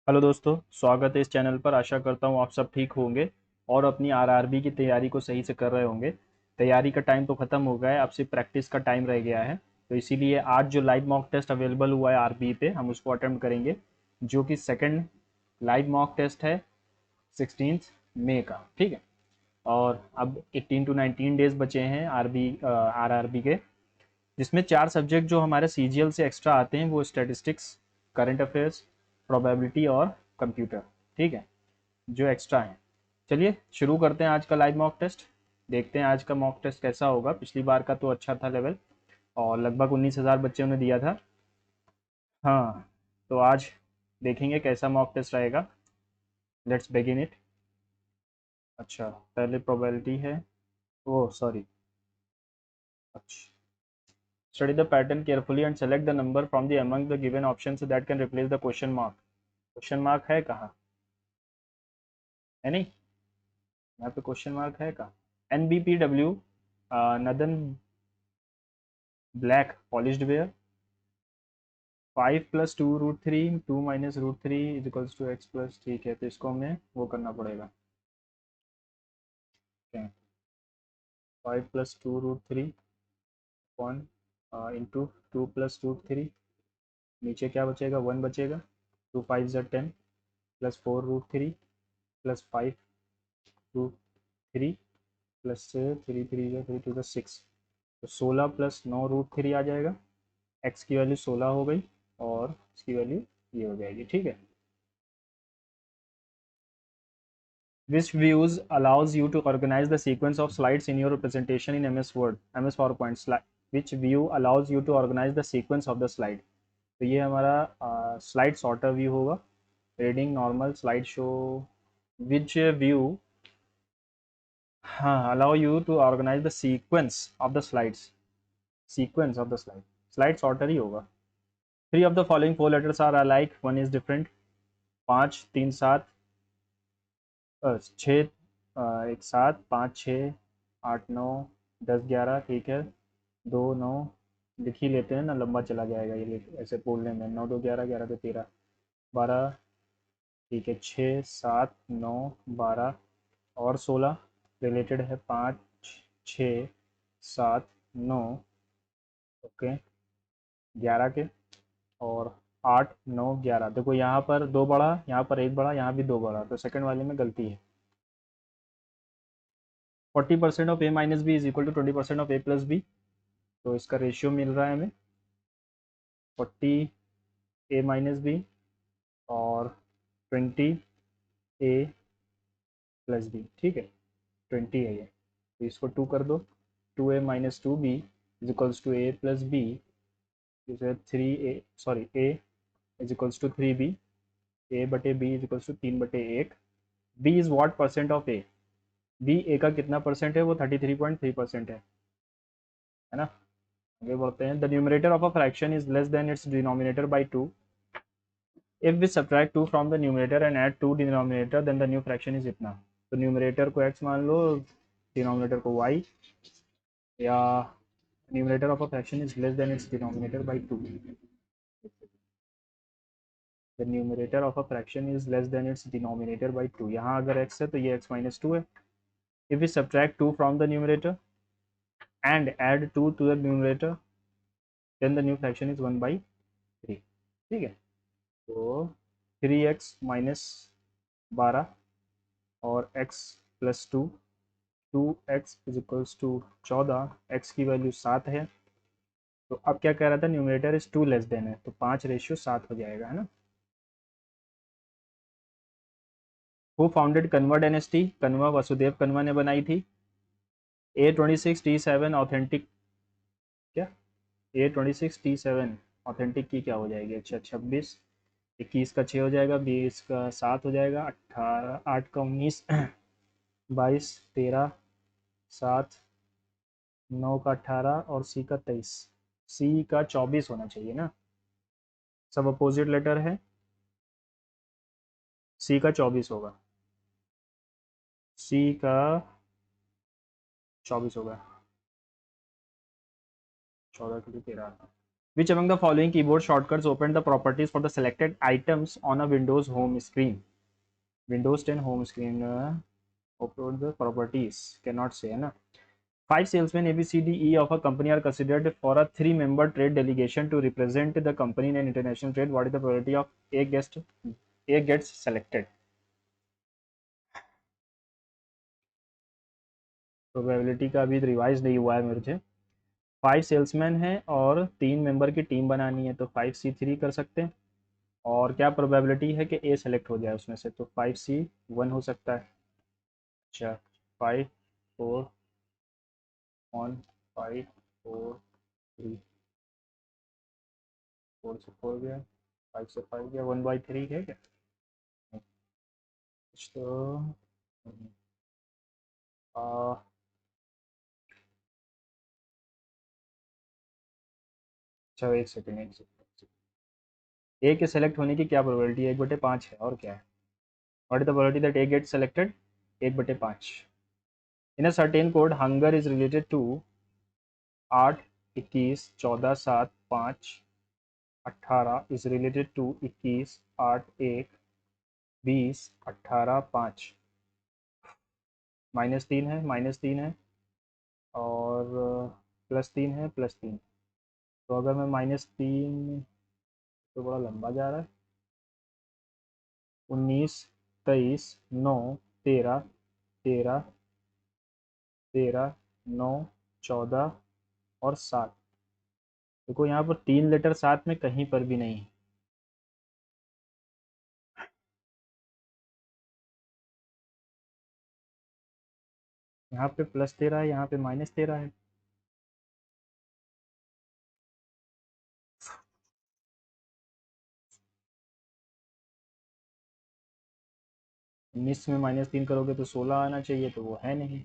Hello दोस्तों, स्वागत है इस चैनल पर। आशा करता हूँ आप सब ठीक होंगे और अपनी आरआरबी की तैयारी को सही से कर रहे होंगे। तैयारी का टाइम तो ख़त्म हो गया है, अब सिर्फ प्रैक्टिस का टाइम रह गया है। तो इसीलिए आज जो लाइव मॉक टेस्ट अवेलेबल हुआ है आरबी पे, हम उसको अटेम्प्ट करेंगे, जो कि सेकंड लाइव मॉक टेस्ट है 16 मई का। ठीक है। और अब 18 to 19 डेज बचे हैं आरआरबी के, जिसमें 4 सब्जेक्ट जो हमारे सीजीएल से एक्स्ट्रा आते हैं वो स्टैटिस्टिक्स, करंट अफेयर्स, प्रोबेबिलिटी और कंप्यूटर। ठीक है, जो एक्स्ट्रा हैं। चलिए शुरू करते हैं आज का लाइव मॉक टेस्ट। देखते हैं आज का मॉक टेस्ट कैसा होगा। पिछली बार का तो अच्छा था लेवल, और लगभग 19,000 बच्चों ने दिया था। हाँ, तो आज देखेंगे कैसा मॉक टेस्ट रहेगा। Let's begin it. अच्छा, पहले प्रोबेबिलिटी है। Oh sorry. अच्छा, study the pattern carefully and select the number from the among the given options that can replace the question mark. Question mark है कहाँ? है नहीं, यहाँ पे क्वेश्चन मार्क है कहाँ? NBPW, northern black polished ware, 5 + 2√3, 2 - √3 is to x plus. ठीक है, तो इसको हमें वो करना पड़ेगा। 5 + 2√3 अपॉन इंटू 2 + √3। नीचे क्या बचेगा? 1 बचेगा। 2 × 5 = 10 प्लस 4√3 प्लस 5√3 प्लस 3 3 3 2 6। तो 16 + 9√3 आ जाएगा। एक्स की वैल्यू 16 हो गई और इसकी वैल्यू ये हो जाएगी। ठीक है। Which views allows you to organize the sequence of slides in your presentation in MS Word, MS PowerPoint slide? Which view allows you to organize the sequence of the slide? तो ये हमारा slide sorter view होगा। Reading, normal, slide show. Which view, हाँ, allow you to organize the sequence of the slides, sequence of the slide, slide sorter ही होगा। Three of the following four letters are alike, one is different. 5 3 7 छः, एक 7 5 6 8 9 10 11। ठीक है, 2 9 लिख ही लेते हैं ना, लंबा चला जाएगा ये ऐसे बोलने में। 9 2 11, 11 2 13 12। ठीक है, 6 7 9 12 और 16 रिलेटेड है। 5 6 7 9। ओके, 11 के। और 8 9 11। देखो यहाँ पर दो बढ़ा, यहाँ पर एक बढ़ा, यहाँ भी दो बढ़ा, तो सेकंड वाले में गलती है। 40% of A - B = 20% of A + B। तो इसका रेशियो मिल रहा है हमें 40 A - B और 20 A + B। ठीक है, 20 है ये, तो इसको 2 कर दो। 2A - 2B = A + B। जैसे 3A, sorry, A = 3B। A/B = 3/1। B is what percent of A? B A का कितना परसेंट है? वो 33.3% है ना। आगे बढ़ते हैं। The numerator of a fraction is less than its denominator by 2। If we subtract 2 from the numerator and add 2 denominator, then the new fraction is इतना। तो न्यूमरेटर को x मान लो, डिनोमिनेटर को y, या numerator of a fraction is less than its denominator by 2। The numerator of a fraction is less than its denominator by 2। यहाँ अगर x है तो ये x - 2 है। If we subtract 2 from the numerator and add 2 to the numerator, then the new fraction is 1/3। ठीक है, तो 3x - 12 और x + 2, 2x = 14। x की वैल्यू 7 है। तो अब क्या कह रहा था? न्यूमरेटर इज 2 लेस देन है, तो 5:7 हो जाएगा, है ना। Who founded Kanva dynasty? Kanva Vasudev Kanva ने बनाई थी। A26T7 ऑथेंटिक, क्या A26T7 ऑथेंटिक की क्या हो जाएगी? अच्छा, 26। 21 का 6 हो जाएगा, 20 का 7 हो जाएगा, 18, 8 का 19, 22 13, 7, 9 का 18 और सी का 23। सी का 24 होना चाहिए ना, सब अपोजिट लेटर है। सी का 24 होगा, सी का 24 होगा। 14 के लिए 13। Which among the following keyboard shortcuts open the properties for the selected items on a Windows home screen? Windows 10 home screen. Open the properties. Cannot say, है ना? Five salesmen A, B, C, D, E of a company are considered for a three-member trade delegation to represent the company in an international trade. What is the probability of A gets selected? Probability का अभी revise नहीं हुआ है मुझे। 5 salesman हैं और 3 member की team बनानी है, तो 5C3 कर सकते हैं। और क्या प्रोबेबिलिटी है कि ए सेलेक्ट हो जाए उसमें से, तो 5C1 हो सकता है। अच्छा, 5 4 1 5 4 3 4 से 4 गया, 5 से 5 गया, 1/3 है क्या कुछ तो। आ, अच्छा, एक सेकेंड। ए के सेलेक्ट होने की क्या प्रोबेबिलिटी है? 1/5 है, और क्या है? What is the probability that A get selected? 1/5। In a certain code hunger is related to 8 21 14 7 5 18 is related to 21 8 1 20 18 5। -3 है, -3 है, और +3 है, +3। तो अगर मैं -3, तो बड़ा लंबा जा रहा है। 19 23 9 13 13 13 9 14 और 7। देखो यहाँ पर 3 लेटर साथ में कहीं पर भी नहीं है। यहाँ पे +13 है, यहाँ पे -13 है। उन्नीस में -3 करोगे तो 16 आना चाहिए, तो वो है नहीं।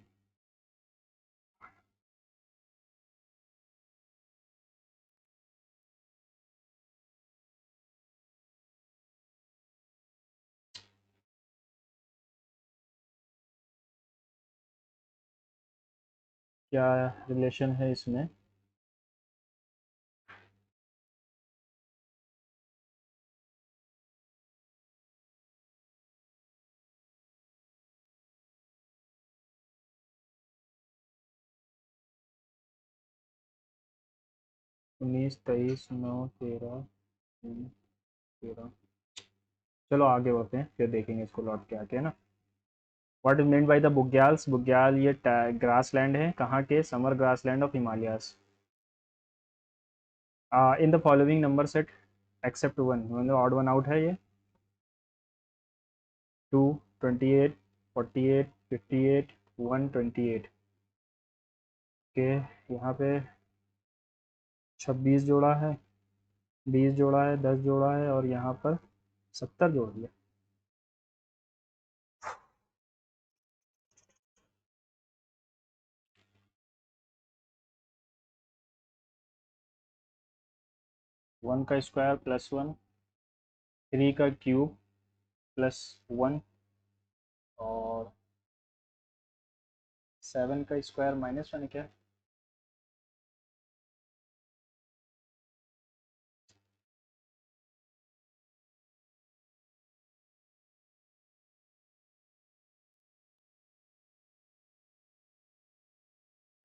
क्या रिलेशन है इसमें? उन्नीस 23 9 13 13। चलो आगे बढ़ते हैं, फिर देखेंगे इसको लौट के आके, है ना। What is meant by the bugyals? बुग्याल ये ग्रास लैंड है, कहाँ के? Summer grass land of Himalayas. In the following number set except one, मतलब ऑड वन आउट है ये। 2 28 48 58 128 के। यहाँ पे 26 जोड़ा है, 20 जोड़ा है, 10 जोड़ा है, और यहाँ पर 70 जोड़ दिया। 1 का स्क्वायर +1, 3 का क्यूब +1, और 7 का स्क्वायर -1 है क्या?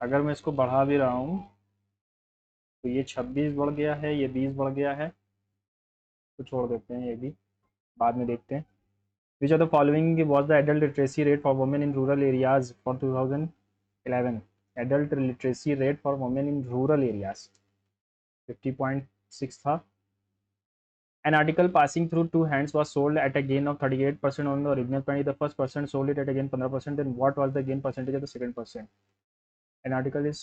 अगर मैं इसको बढ़ा भी रहा हूँ, तो ये 26 बढ़ गया है, ये 20 बढ़ गया है, तो छोड़ देते हैं, ये भी बाद में देखते हैं। Which are the following was the adult literacy rate for women in rural areas for 2011? Adult literacy rate for women in rural areas 50.6 था। An article passing through two hands was sold at a gain of 38% on the original price. The first person sold it at a gain 15%. Then what was the gain percentage of the second person? An article is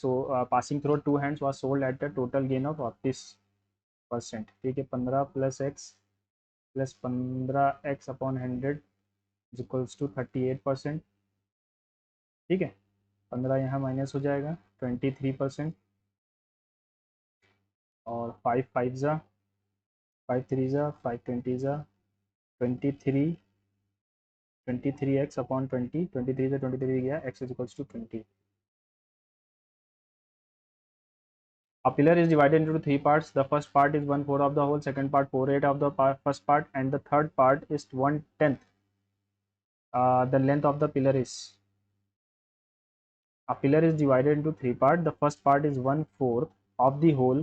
passing through two hands was sold at a total gain of 38%. ठीक है, 15 + x + 15x upon 100 is equals to 38%। ठीक है, 15 यहाँ minus हो जाएगा, 23%, और 5 5 ज़ा 5 3 ज़ा 5 20 ज़ा 23, 23x अपॉन 20, 23 से 23 गया, x is equals to 20। A pillar is divided into three parts. The first part is 1/4 of the whole, second part 4/8 of the first part, and the third part is 1/10. The length of the pillar is. A pillar is divided into three parts. The first part is 1/4 of the whole.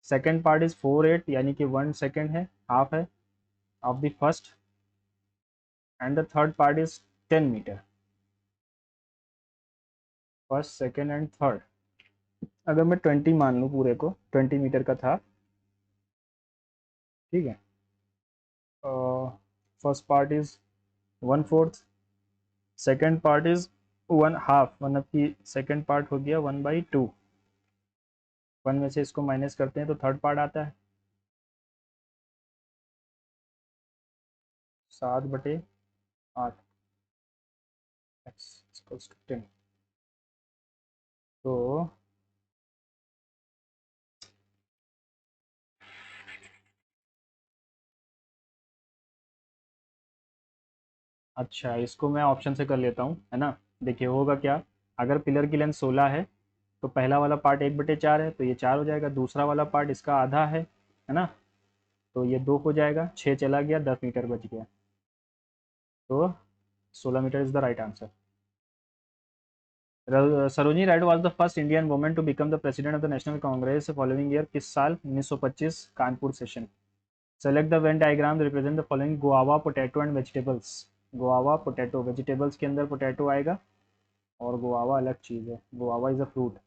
Second part is 4/8 यानी कि 1 second है, half है of the first, and the third part is 10 meter. First second and third, अगर मैं 20 मान लूँ, पूरे को 20 मीटर का था, ठीक है। First part is 1/4, second part is 1/2, मतलब कि सेकेंड पार्ट हो गया 1/2, 1 में से इसको माइनस करते हैं तो थर्ड पार्ट आता है 7/8 x 10। तो अच्छा, इसको मैं ऑप्शन से कर लेता हूँ, है ना। देखिए होगा क्या, अगर पिलर की लेंथ 16 है तो पहला वाला पार्ट 1/4 है, तो ये 4 हो जाएगा। दूसरा वाला पार्ट इसका आधा है ना, तो ये 2 हो जाएगा, 6 चला गया, 10 मीटर बच गया, तो 16 meter is the right answer. Sarojini Naidu was the first Indian women to become the president of the National Congress following year, किस साल? 1925 Kanpur session. Select the Venn diagram represent the following guava, potato and vegetables. Guava, potato, vegetables के अंदर potato आएगा और guava अलग चीज़ है, guava is a fruit.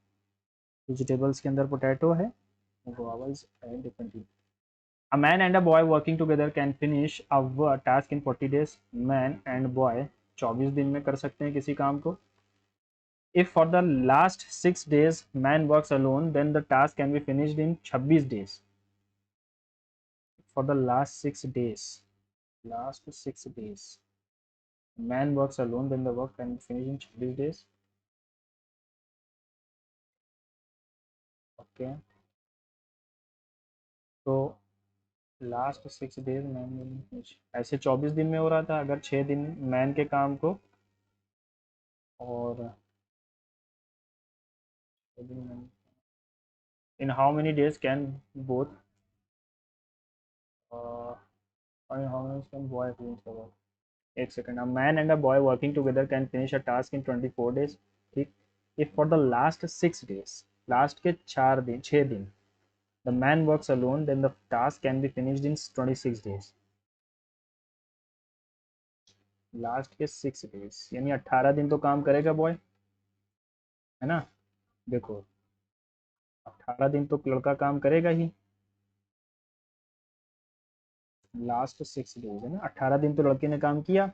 Vegetables के अंदर पोटैटो है, guava is different thing. A man and a boy working together can finish a task in 40 days. Man and boy 24 दिन में कर सकते हैं किसी काम को। If for the last 6 days man works alone, then the task can be finished in 26 days. For the last 6 days, man works alone, then the work can be finished in 26 days. Okay. तो last 6 days man, ऐसे 24 दिन में हो रहा था, अगर 6 दिन man के काम को और in how many days can both in how many days can boy finish the work? एक second, a man and a boy working together can finish a task in 24 days, ठीक। if for the last 6 days, last के 4 दिन 6 दिन, the man works alone, then the task can be finished in 26 days। Last के 6 days यानी 18 दिन तो काम करेगा बॉय, है ना। देखो 18 दिन तो लड़का काम करेगा ही, लास्ट 6 डेज है ना, 18 दिन तो लड़के ने काम किया।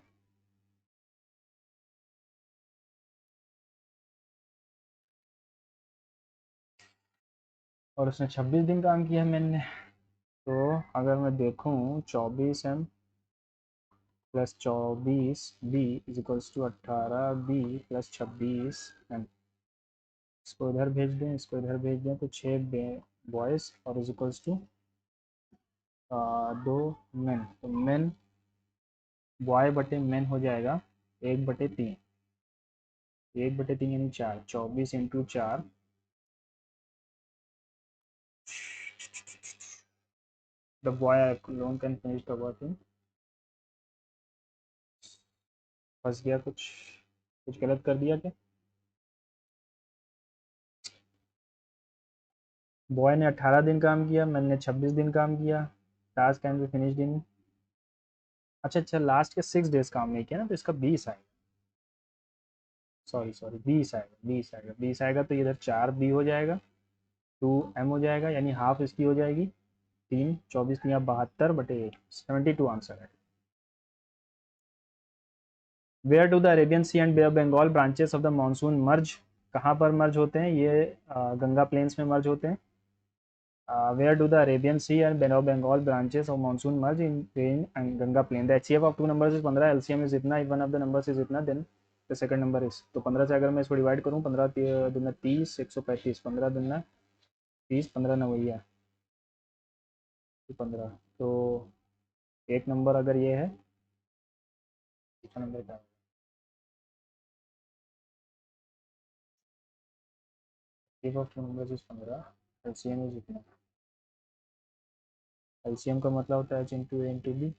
और उसने 26 दिन काम किया मैंने, तो अगर मैं देखूं 24m plus 24b is equals to 18b plus 26 M, इसको इधर भेज दें, इसको इधर भेज दें, तो 6 बॉयज़ और इज इक्वल्स टू 2 मेन, तो मेन बॉय बटे मेन हो जाएगा 1/3, 1/3 यानी 4, 24 × 4, the boy alone can finish the work in, फंस गया, कुछ गलत कर दिया क्या? बॉय ने 18 दिन काम किया, मैंने 26 दिन काम किया, टास्क कैन बी फिनिश्ड इन, अच्छा लास्ट के 6 डेज काम नहीं किया ना, तो इसका 20 आएगा, सॉरी 20 आएगा, तो इधर 4b हो जाएगा, 2m हो जाएगा, यानी हाफ इसकी हो जाएगी 3, 24 या 72/8, 72 आंसर है। Where do the Arabian sea and bay of Bengal branches of the monsoon merge, कहाँ पर मर्ज होते हैं ये? गंगा प्लेन्स में मर्ज होते हैं। Where do the Arabian sea and bay of Bengal branches of monsoon merge in Ganga plain. The HCF of 2 numbers is 15, LCM is इतना, if one of the numbers is इतना, then the second number is, तो 15 से अगर मैं इसको divide करूँ, 15 दूना 30, 135, 15 दूना 30, 15 नवैया 15, तो एक नंबर अगर ये है, दूसरा नंबर क्या negative of to numbers is 15, LCM is इतना। एलसीएम का मतलब होता है एच इंटू ए इंटू बी,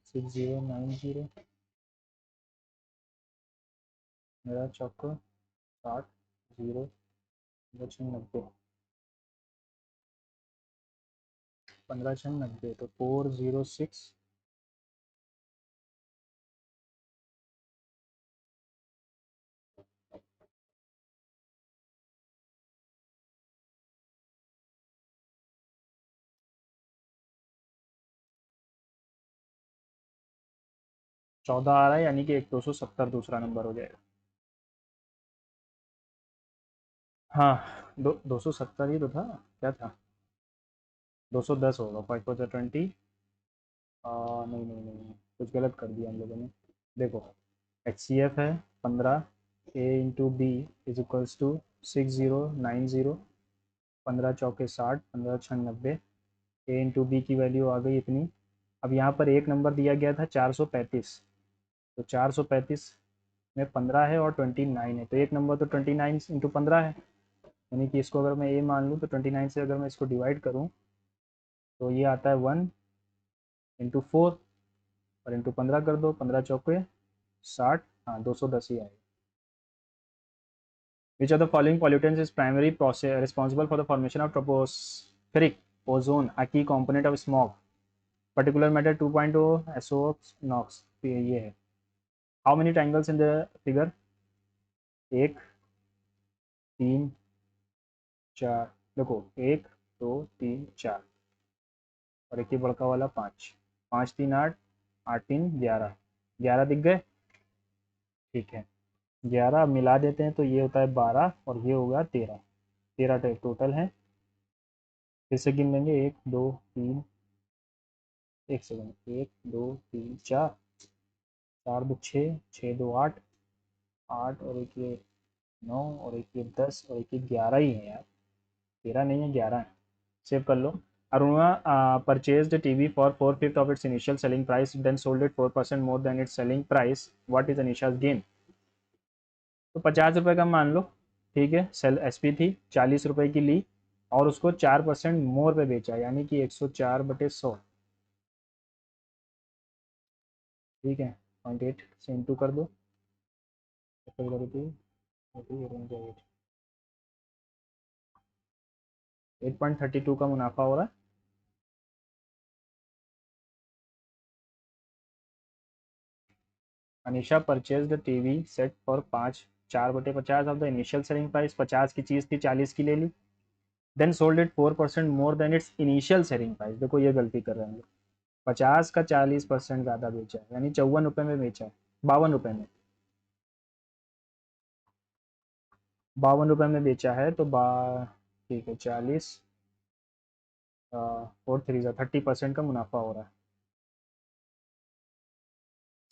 6090, मेरा चौको 60, 0, 90, 15 तो 406, चौदह आ रहा है, यानी कि एक 270 दूसरा नंबर हो जाएगा। हाँ, 270 ही तो था, क्या था, 210 होगा, 5 4 20। नहीं नहीं नहीं नहीं, कुछ गलत कर दिया हम लोगों ने। देखो, एच सी एफ है 15, A into B is equals to 6090, 15 चौके 60, 15 6 90, ए इंटू बी की वैल्यू आ गई इतनी। अब यहाँ पर एक नंबर दिया गया था 435, तो 435 में 15 है और 29 है, तो एक नंबर तो 29 इंटू 15 है, यानी कि इसको अगर मैं ए मान लूँ तो 29 से अगर मैं इसको डिवाइड करूँ तो ये आता है 1 इंटू 4, और इंटू 15 कर दो, 15 चौके 60, हाँ 210 ही आएगा। Which of the following pollutants is primary process responsible for the formation of tropospheric ozone, a key component of smog? Particular matter 2.0, SOx, NOx, तो ये है। How many triangles in the figure? एक, तीन, चार, देखो एक, दो, तीन, चार, और एक ही बड़का वाला पाँच, 5 3 8, 8 3 11, 11 दिख गए, ठीक है। 11 मिला देते हैं तो ये होता है 12, और ये होगा 13, 13 टोटल है। फिर से गिन लेंगे, एक दो तीन, एक सेकंड, एक दो तीन चार, चार दो छः, छः दो आठ, आठ और एक ये 9, और एक ये 10, और एक ये 11 ही है यार, 13 नहीं है, 11 है। सेव कर लो। Aruna purchase the TV for 4/5 of its initial selling price, then sold it 4% more than its selling price, what is Anisha's gain? तो 50 रुपये का मान लो, ठीक है, सेल एस पी थी, 40 रुपये की ली, और उसको 4% मोर पे बेचा, यानी कि 104/100, ठीक है, 0.8 से इंटू कर दो, 8.32 का मुनाफा हो रहा है। Anisha purchase the TV set for 4/50 of the initial selling price, 50 की चीज़ थी, 40 की ले ली, then sold it 4% more than its initial selling price. देखो ये गलती कर रहे हैं, 50 का 40% ज़्यादा बेचा है, यानी 54 रुपये में बेचा है, 52 रुपये में, 52 रुपये में बेचा है, तो ठीक है, 40 और 30% का मुनाफा हो रहा है।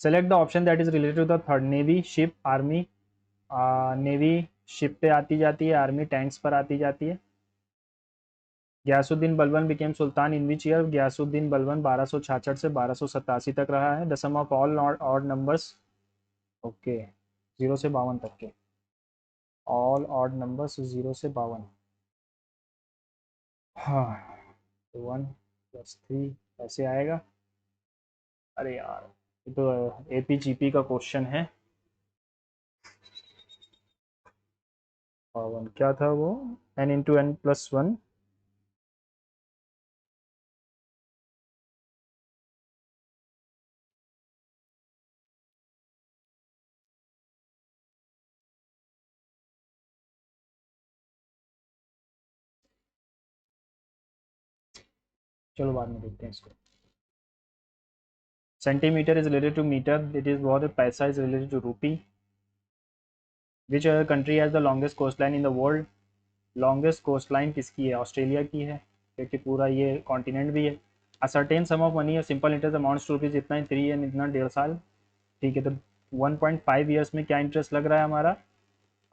Select the option that is related to the third, navy ship army, navy ship पे आती जाती है, आर्मी टैंक्स पर आती जाती है। Ghiyasuddin Balban became sultan in which year? Ghiyasuddin Balban 1266 से 1287 तक रहा है। The sum of all odd numbers, okay, 0 से 52 तक के, ऑल ऑड नंबर्स 0 से 52, हाँ, तो 1 + 3 ऐसे आएगा। अरे यार, ये तो एपीजीपी का क्वेश्चन है। 52 क्या था वो, n × n+1, चलो बाद में देखते हैं इसको। Centimeter is related to meter, it is बहुत, paisa is related to rupee. Which other country has the longest coast line in the world? Longest coast line किसकी है? ऑस्ट्रेलिया की है, क्योंकि पूरा ये कॉन्टिनेंट भी है। A certain sum of money, simple interest amounts to rupees इतना, 3 एंड इतना 1.5 साल, ठीक है, तो 1.5 ईयर्स में क्या इंटरेस्ट लग रहा है हमारा?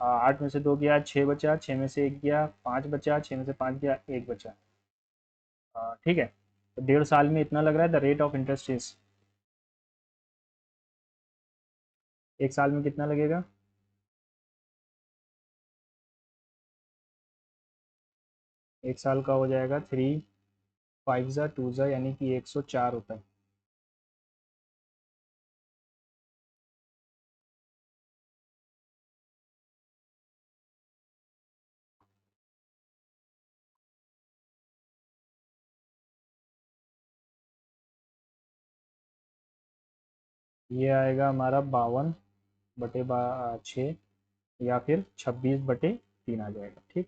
8 में से 2 गया, 6 बचा, 6 में से 1 गया, 5 बचा, 6 में से 5 गया, 1 बचा, ठीक है, तो 1.5 साल में इतना लग रहा है। The rate of interest is, 1 साल में कितना लगेगा? एक साल का हो जाएगा 3 5 जा 2 जा यानी कि 104 रुपये। ये आएगा हमारा 52/6 या फिर 26/3 आ जाएगा। ठीक,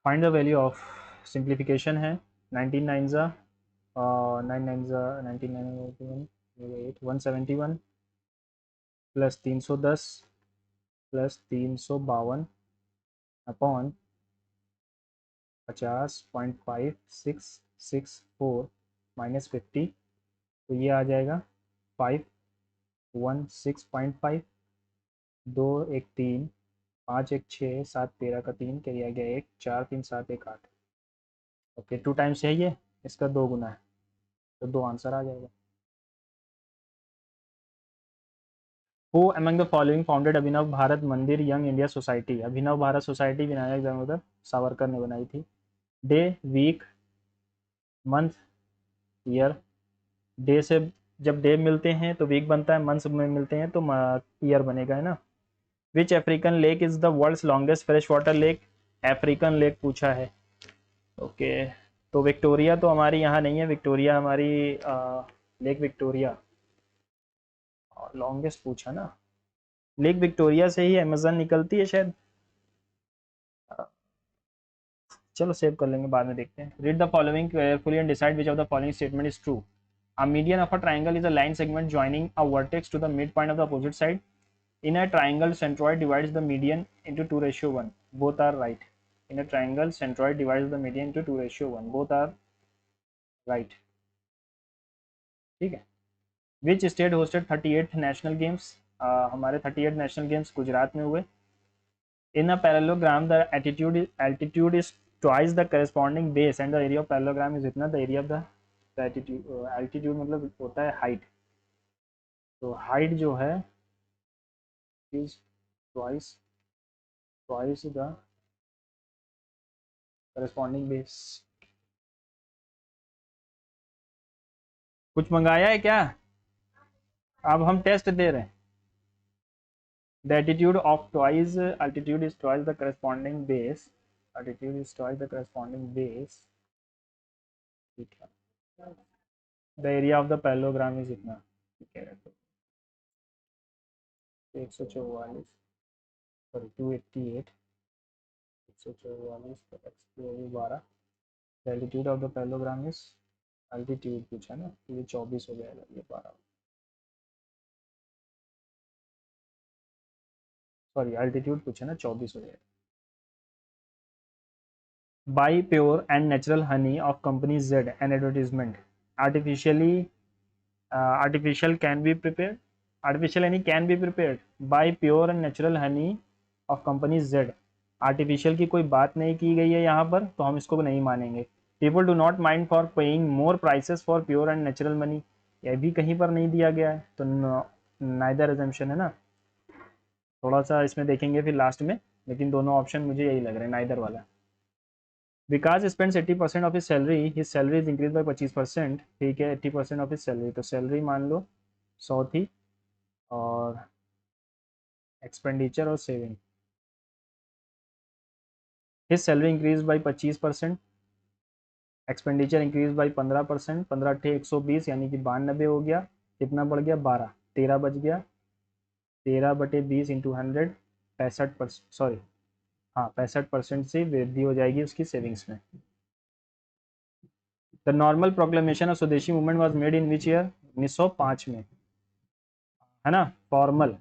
find the value of simplification है। 19 9 जा 9 9 जा 171 प्लस 310 प्लस 352 अपॉन 50.5664 -50, तो ये आ जाएगा 516.5। 2 1 3 5 1 6 7 13 का 3 किया गया 1 4 3 7 1 8। ओके, 2 टाइम्स है ये, इसका 2 गुना है, तो 2 आंसर आ जाएगा। Who among the following founded Abhinav Bharat Mandir young India society. Abhinav Bharat society Vinayak Damodar Savarkar ने बनाई थी। Day, week, month, year. Day से जब डे मिलते हैं तो वीक बनता है, मंथ में मिलते हैं तो ईयर बनेगा, है ना। Which African lake is the world's longest fresh water lake. African lake पूछा है। ओके, तो विक्टोरिया तो हमारी यहाँ नहीं है, विक्टोरिया हमारी लेक विक्टोरिया। लॉन्गेस्ट पूछा ना, लेक विक्टोरिया से ही अमेजन निकलती है शायद। चलो सेव कर लेंगे, बाद में देखते हैं। Read the following carefully and decide which of the following statement is true. A median of a triangle is a line segment joining a vertex to the midpoint of the opposite side. In a triangle, centroid divides the median into 2:1. Both are right. In a triangle, centroid divides the median into 2:1. Both are right. ठीक है। Which state hosted 38th national games? हमारे 38 national games Gujarat में हुए। In a parallelogram, the altitude is twice the corresponding base and the area of parallelogram is इतना, the area of the altitude मतलब होता है height, तो हाइट जो है is twice the corresponding base। कुछ मंगाया है क्या? अब हम टेस्ट दे रहे हैं। The altitude is twice the corresponding base। Altitude is twice the corresponding base। ठीक है। The area of the parallelogram is इतना, ठीक है, 144, sorry 288, 144 12। The altitude of the parallelogram is, altitude पूछा ना, ये 24 हो जाएगा, ये 12, सॉरी altitude पूछा ना, 24 हो जाएगा। Buy pure and natural honey of company Z and advertisement. Artificial can be prepared. Artificial honey can be prepared. Buy pure and natural honey of company Z. Artificial की कोई बात नहीं की गई है यहाँ पर, तो हम इसको नहीं मानेंगे। People do not mind for paying more prices for pure and natural money, यह भी कहीं पर नहीं दिया गया है, तो नाइदर एजम्पशन है ना। थोड़ा सा इसमें देखेंगे फिर लास्ट में, लेकिन दोनों ऑप्शन मुझे यही लग रहे हैं, नाइदर वाला। Vikas spends 80% of his salary is increase by 25%। ठीक है, 80% ऑफ हिज सैलरी, तो सैलरी मान लो 100 थी, और एक्सपेंडिचर और saving, his salary increase by 25%, expenditure increase by 15%, 15 अट्ठे 120 यानी कि 92 हो गया। कितना बढ़ गया? 12, 13 बच गया। 13/20 इंटू 100, 65%, सॉरी हाँ 65% से वृद्धि हो जाएगी उसकी सेविंग्स में। द नॉर्मल प्रोक्लेमेशन ऑफ स्वदेशी movement was made in which year? 1905 में, है ना। फॉर्मल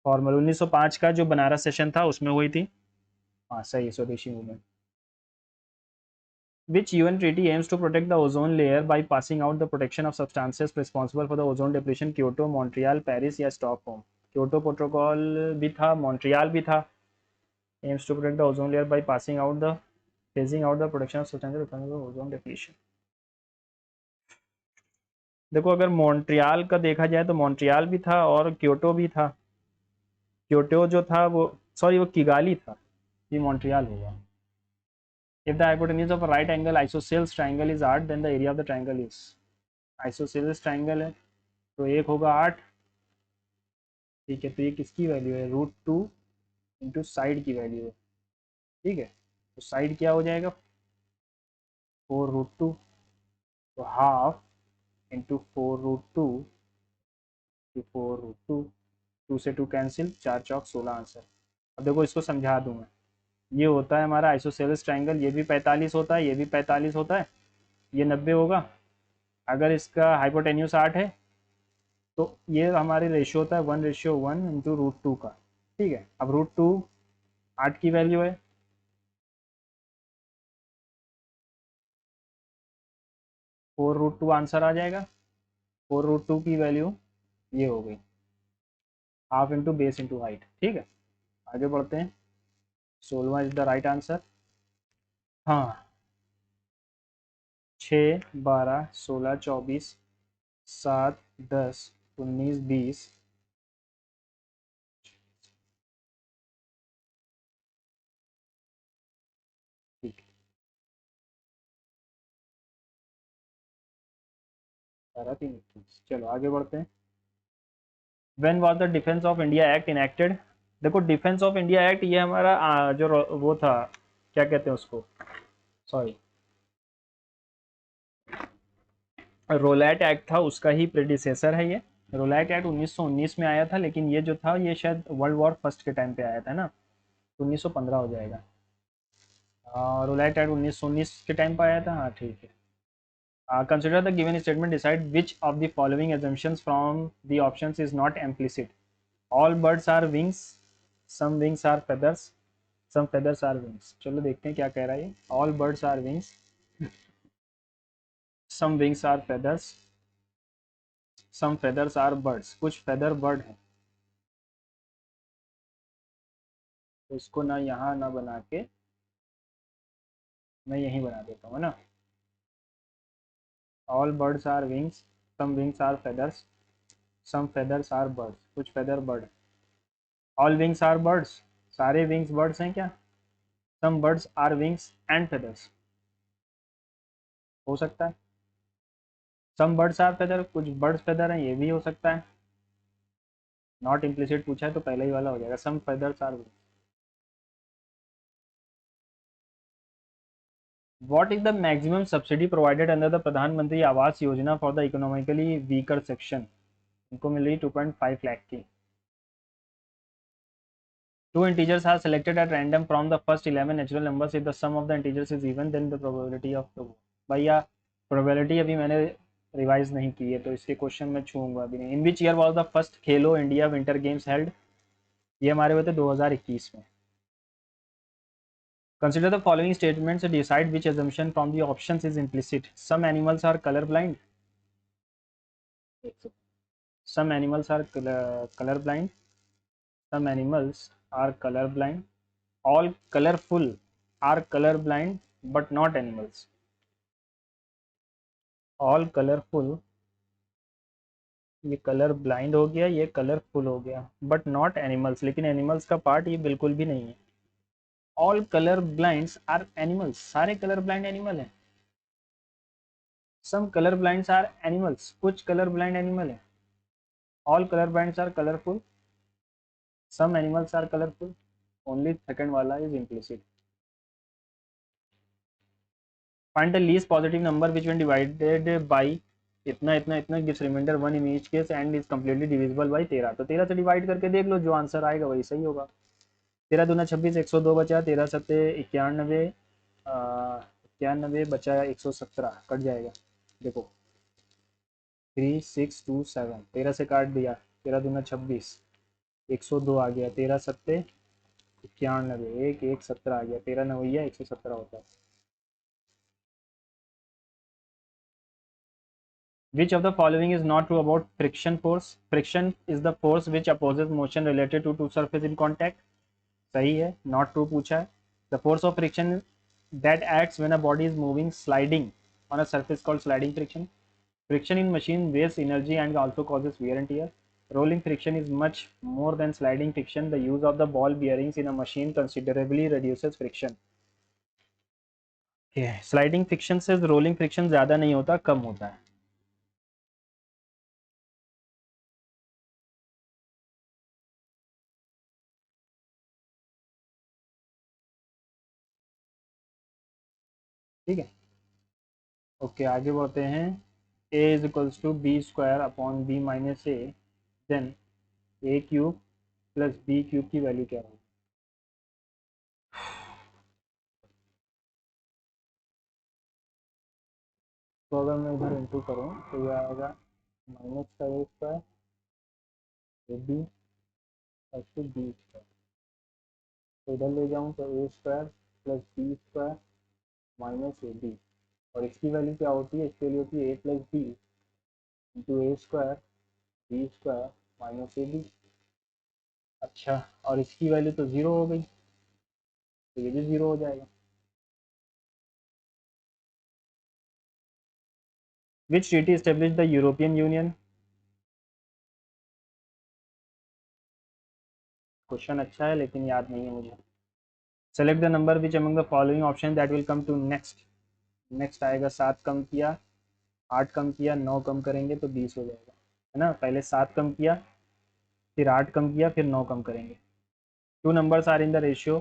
1905 का जो बनारस सेशन था उसमें हुई थी। हाँ सही है, स्वदेशी movement. Which UN treaty aims to protect the ozone layer by passing out the protection of substances responsible for the ozone depletion? Kyoto, Montreal, Paris या Stockholm? Kyoto प्रोटोकॉल भी था, मॉन्ट्रियल भी था। aims to protect the ozone layer by phasing out the protection of substances responsible for ozone depletion। देखो, अगर Montreal का देखा जाए तो मॉन्ट्रियल भी था और क्योटो भी था। क्योटो जो था वो, सॉरी वो किगाली था, ये मॉन्ट्रियल होगा। If the hypotenuse of a right angle isosceles triangle is 8, then the area of the triangle is, isosceles triangle है तो एक होगा 8, ठीक है। तो ये किसकी वैल्यू है, √2 इंटू साइड की वैल्यू है, ठीक है। तो साइड क्या हो जाएगा, 4√2, तो हाफ इंटू 4√2 टू 4√2, 2 से 2 कैंसिल, 4 चौक 16 आंसर। अब देखो इसको समझा दूँ मैं, ये होता है हमारा आइसोसेलेस ट्राइंगल, ये भी 45 होता है, ये भी 45 होता है, ये 90 होगा। अगर इसका हाइपोटेन्यूस 8 है तो ये हमारी रेशियो होता है 1:1 इंटू √2 का, ठीक है। अब √2 8 की वैल्यू है, 4√2 आंसर आ जाएगा। 4√2 की वैल्यू ये हो गई, half into base into height, ठीक है। आगे बढ़ते हैं, 16वां इज द राइट आंसर। हाँ, 6, 12, 16, 24, 7, 10, 19, 20, ठीक है, 12, 3, 21। चलो आगे बढ़ते हैं। When was the defence of India act enacted. देखो डिफेंस ऑफ इंडिया एक्ट ये हमारा वो था, क्या कहते हैं उसको, सॉरी, रोलैट एक्ट था, उसका ही प्रेडिसेसर है ये। रोलैट एक्ट 1919 में आया था, लेकिन ये जो था ये शायद वर्ल्ड वॉर फर्स्ट के टाइम पे आया था ना, तो 1915 हो जाएगा। रोलैट एक्ट 1919 के टाइम पे आया था, हाँ ठीक है। Consider the given statement, decide which of the following assumptions from the options is not implicit. All birds are wings, some wings are feathers, some feathers are wings. चलो देखते हैं क्या कह रहा है ये। All birds are wings, some wings are feathers, some feathers are birds. कुछ feather bird है, तो इसको ना यहाँ ना बना के मैं यहीं बना देता हूँ ना। All birds are wings, some wings are feathers, some feathers are birds. कुछ feather bird। All wings are birds, सारे wings birds हैं क्या? Some birds are wings and feathers, हो सकता है। Some birds are feather, कुछ birds feather हैं, ये भी हो सकता है। नॉट इम्प्लिसिट पूछा है तो पहले ही वाला हो जाएगा, some feathers are wings। What is the maximum subsidy provided under the प्रधानमंत्री Awas Yojana for the economically weaker section? इनको मिल रही 2.5 लाख की। Two integers are selected at random from the first 11 natural numbers. If the sum of the integers is even, then the probability of the, भैया probability अभी मैंने revise नहीं की है तो इसके क्वेश्चन में छूंगा अभी नहीं। In which year was the first Khelo India winter games held, ये हमारे हुए थे 2021 में। Consider the following statements, decide which assumption from the options is implicit. Some animals are color blind, some animals are color blind, some animals are color blind, all colorful are color blind but not animals, all colorful, ये colour blind हो गया, ये colourful हो गया, but not animals, लेकिन animals का part ये बिल्कुल भी नहीं है। All colour blinds are animals, सारे कलर ब्लाइंड एनिमल हैं। Some colour blinds are animals, कुछ कलर ब्लाइंड एनिमल है। All colour blinds are colourful, some animals are colourful, only second वाला is implicit. Find the least positive number which when divided by इतना इतना इतना gives remainder 1 in each case and is completely divisible by 13। तो 13 से divide करके देख लो, जो answer आएगा वही सही होगा। 13 दूना 26, 102 बचा, 13 सत्ते 91, 91 बचा 117, कट जाएगा। देखो 3627, 13 से काट दिया, 13 दूना 26, 102 आ गया, 13 सत्ते 91, 1 1 17 आ गया, 13 नवैया 117 होता है। Which of the following is not true about friction force? Friction is the force which opposes motion related to two surface in contact. सही है, not true पूछा है। The force of friction that acts when a body is moving sliding on a surface called sliding friction. Friction in machine wastes energy and also causes wear and tear. Rolling friction is much more than sliding friction. The use of the ball bearings in a machine considerably reduces friction. Sliding friction से rolling friction ज़्यादा नहीं होता, कम होता है. ठीक है. Okay, आगे बढ़ते हैं. A is equals to B square upon B minus A, then A cube plus B cube की वैल्यू क्या होगी. तो अगर मैं इधर इंटू करूँ तो यह आएगा माइनस का A square A B plus two B square. तो इधर ले जाऊँ तो A square plus B square minus A B, और इसकी वैल्यू क्या होती है, इसकी वैल्यू होती है A plus B into A square B square minus A B. अच्छा, और इसकी वैल्यू तो ज़ीरो हो गई, तो ये भी ज़ीरो हो जाएगा. Which treaty establish the European Union. Question अच्छा है लेकिन याद नहीं है मुझे. Select the number which among the following option that will come to next. Next आएगा 7 कम किया, 8 कम किया, 9 कम करेंगे तो 20 हो जाएगा, है ना. पहले 7 कम किया, फिर 8 कम किया, फिर 9 कम करेंगे. Two numbers are in the ratio,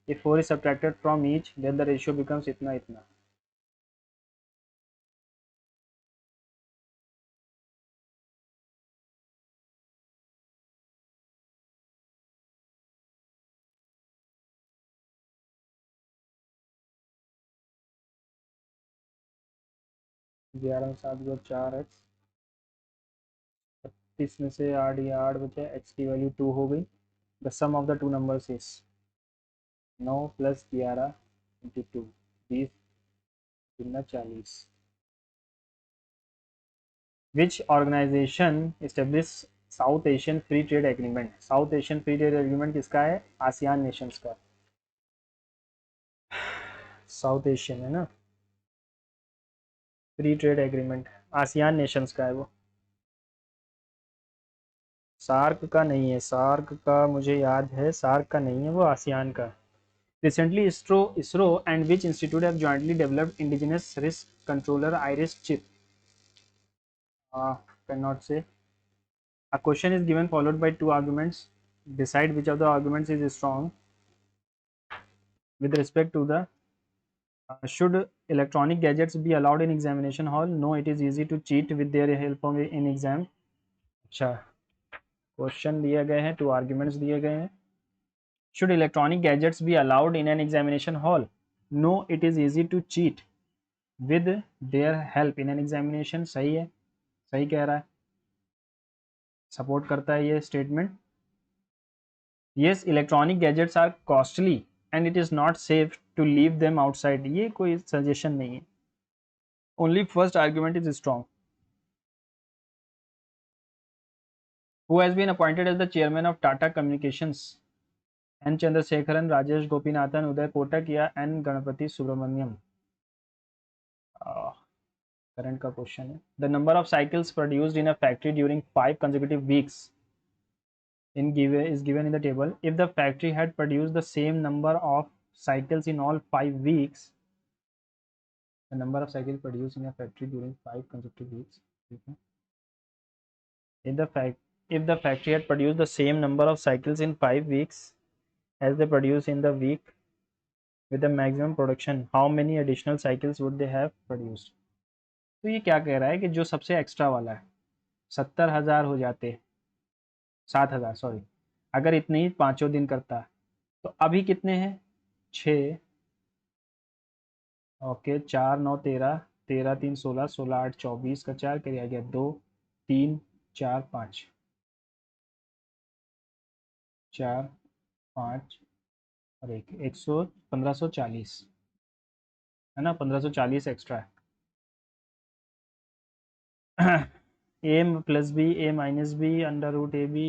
if 4 is subtracted from each then the ratio becomes इतना इतना. 11 7 2 4x, 36 में से 8 या 8 बचे, x की वैल्यू 2 हो गई. The sum of the two numbers is 9 plus 11 into 2, 20 गुना 40. Which organization establish South Asian free trade agreement. South Asian free trade agreement किसका है, आसियान नेशंस का. साउथ एशियन है ना, free trade agreement ASEAN nations का है वो. SAARC का नहीं है, सार्क का मुझे याद है, सार्क का नहीं है वो, आसियान का. Recently ISRO and which institute have jointly developed indigenous risk controller iris chip. Can not से. A question is given followed by two arguments. Decide which of the arguments is strong with respect to the should electronic gadgets be allowed in examination hall. No, it is easy to cheat with their help in exam. अच्छा, question दिए गए हैं, to arguments दिए गए हैं. Should electronic gadgets be allowed in an examination hall? No, it is easy to cheat with their help in an examination. सही है, सही कह रहा है, सपोर्ट करता है ये statement. Yes, electronic gadgets are costly and it is not safe to leave them outside. ये कोई सजेशन नहीं है. Only first argument is strong. Who has been appointed as the chairman of Tata Communications? N. Chandrasekharan, Rajesh Gopinathan, Uday Kotak या N. Ganapati Subramaniam. Current का question है. The number of cycles produced in a factory during 5 consecutive weeks is given in the table. If the factory had produced the same number of cycles in all 5 weeks, the number of cycles produced in a factory during 5 consecutive weeks. If the factory had produced the same number of cycles in 5 weeks as they produce in the week with the maximum production, how many additional cycles would they have produced? तो ये क्या कह रहा है कि जो सबसे extra वाला है 70,000 हो जाते, 7,000 सॉरी, अगर इतने ही पाँचों दिन करता है तो अभी कितने हैं, 6. ओके, 4 9 13, 13 3 16, 16 8 24 का 4 कर गया 2 3 4 5, 4 5 और 1, 100 1540 है ना, 1540 एक्स्ट्रा है. A plus B A minus B under root A B,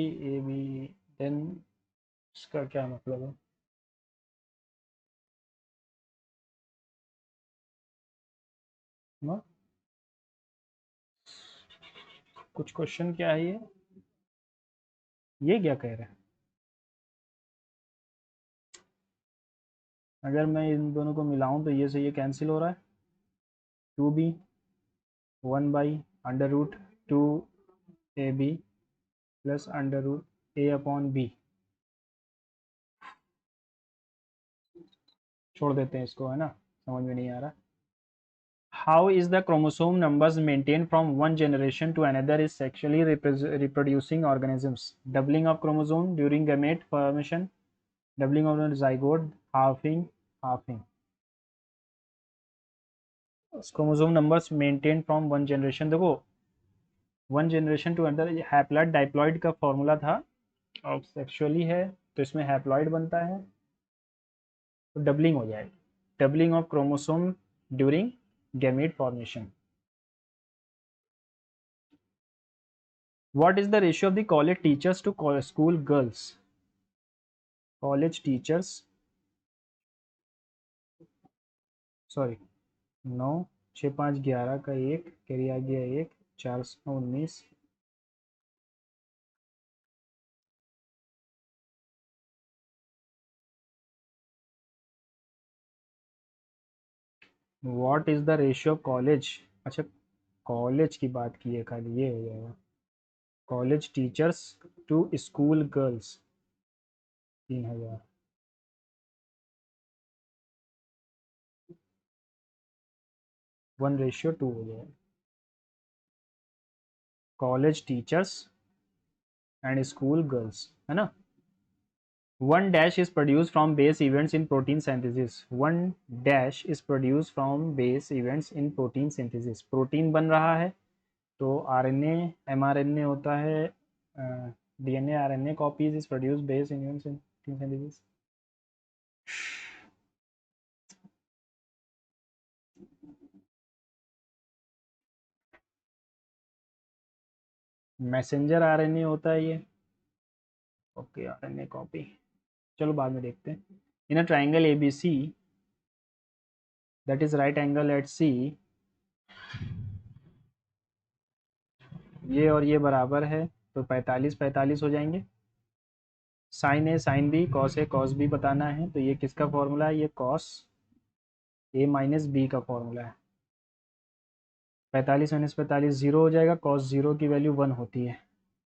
then इसका क्या मतलब है. ना कुछ क्वेश्चन क्या है ये, ये क्या कह रहे हैं? अगर मैं इन दोनों को मिलाऊं तो ये से ये कैंसिल हो रहा है। 2b 1/√2ab plus √a/b। छोड़ देते हैं इसको, है ना, समझ में नहीं आ रहा। How is the chromosome numbers maintained from one generation to another is sexually reproducing organisms? Doubling of chromosome during gamete formation, doubling of the zygote, halving. Chromosome numbers maintain from one generation, देखो one generation to another, haploid diploid का formula था। अब sexually है तो इसमें haploid बनता है, तो डबलिंग हो जाएगा, doubling of chromosome during gamete formation. What is the ratio of the college teachers to school girls? College teachers, sorry, 9, 6, 5, 11 का एक कैरी आ गया, एक 419। What is the ratio of college, अच्छा कॉलेज की बात की है खाली, ये हो जाएगा college teachers to school girls 3000, 1:2 हो जाएगा। College teachers and school girls, है ना। One dash is produce from base events in protein synthesis, one dash is produce from base events in protein synthesis, protein बन रहा है तो RNA mRNA होता है, DNA RNA copies is produce base events in protein synthesis. Messenger RNA होता है ये, okay RNA copy, चलो बाद में देखते हैं। In a triangle ABC that is right angle at C, ये और ये बराबर है तो 45 45 हो जाएंगे। Sign A sine B, cos A cos B बताना है, तो ये किसका फॉर्मूला है, ये कॉस ए माइनस बी का फॉर्मूला है। 45 माइनस 45 जीरो हो जाएगा, कॉस जीरो की वैल्यू 1 होती है।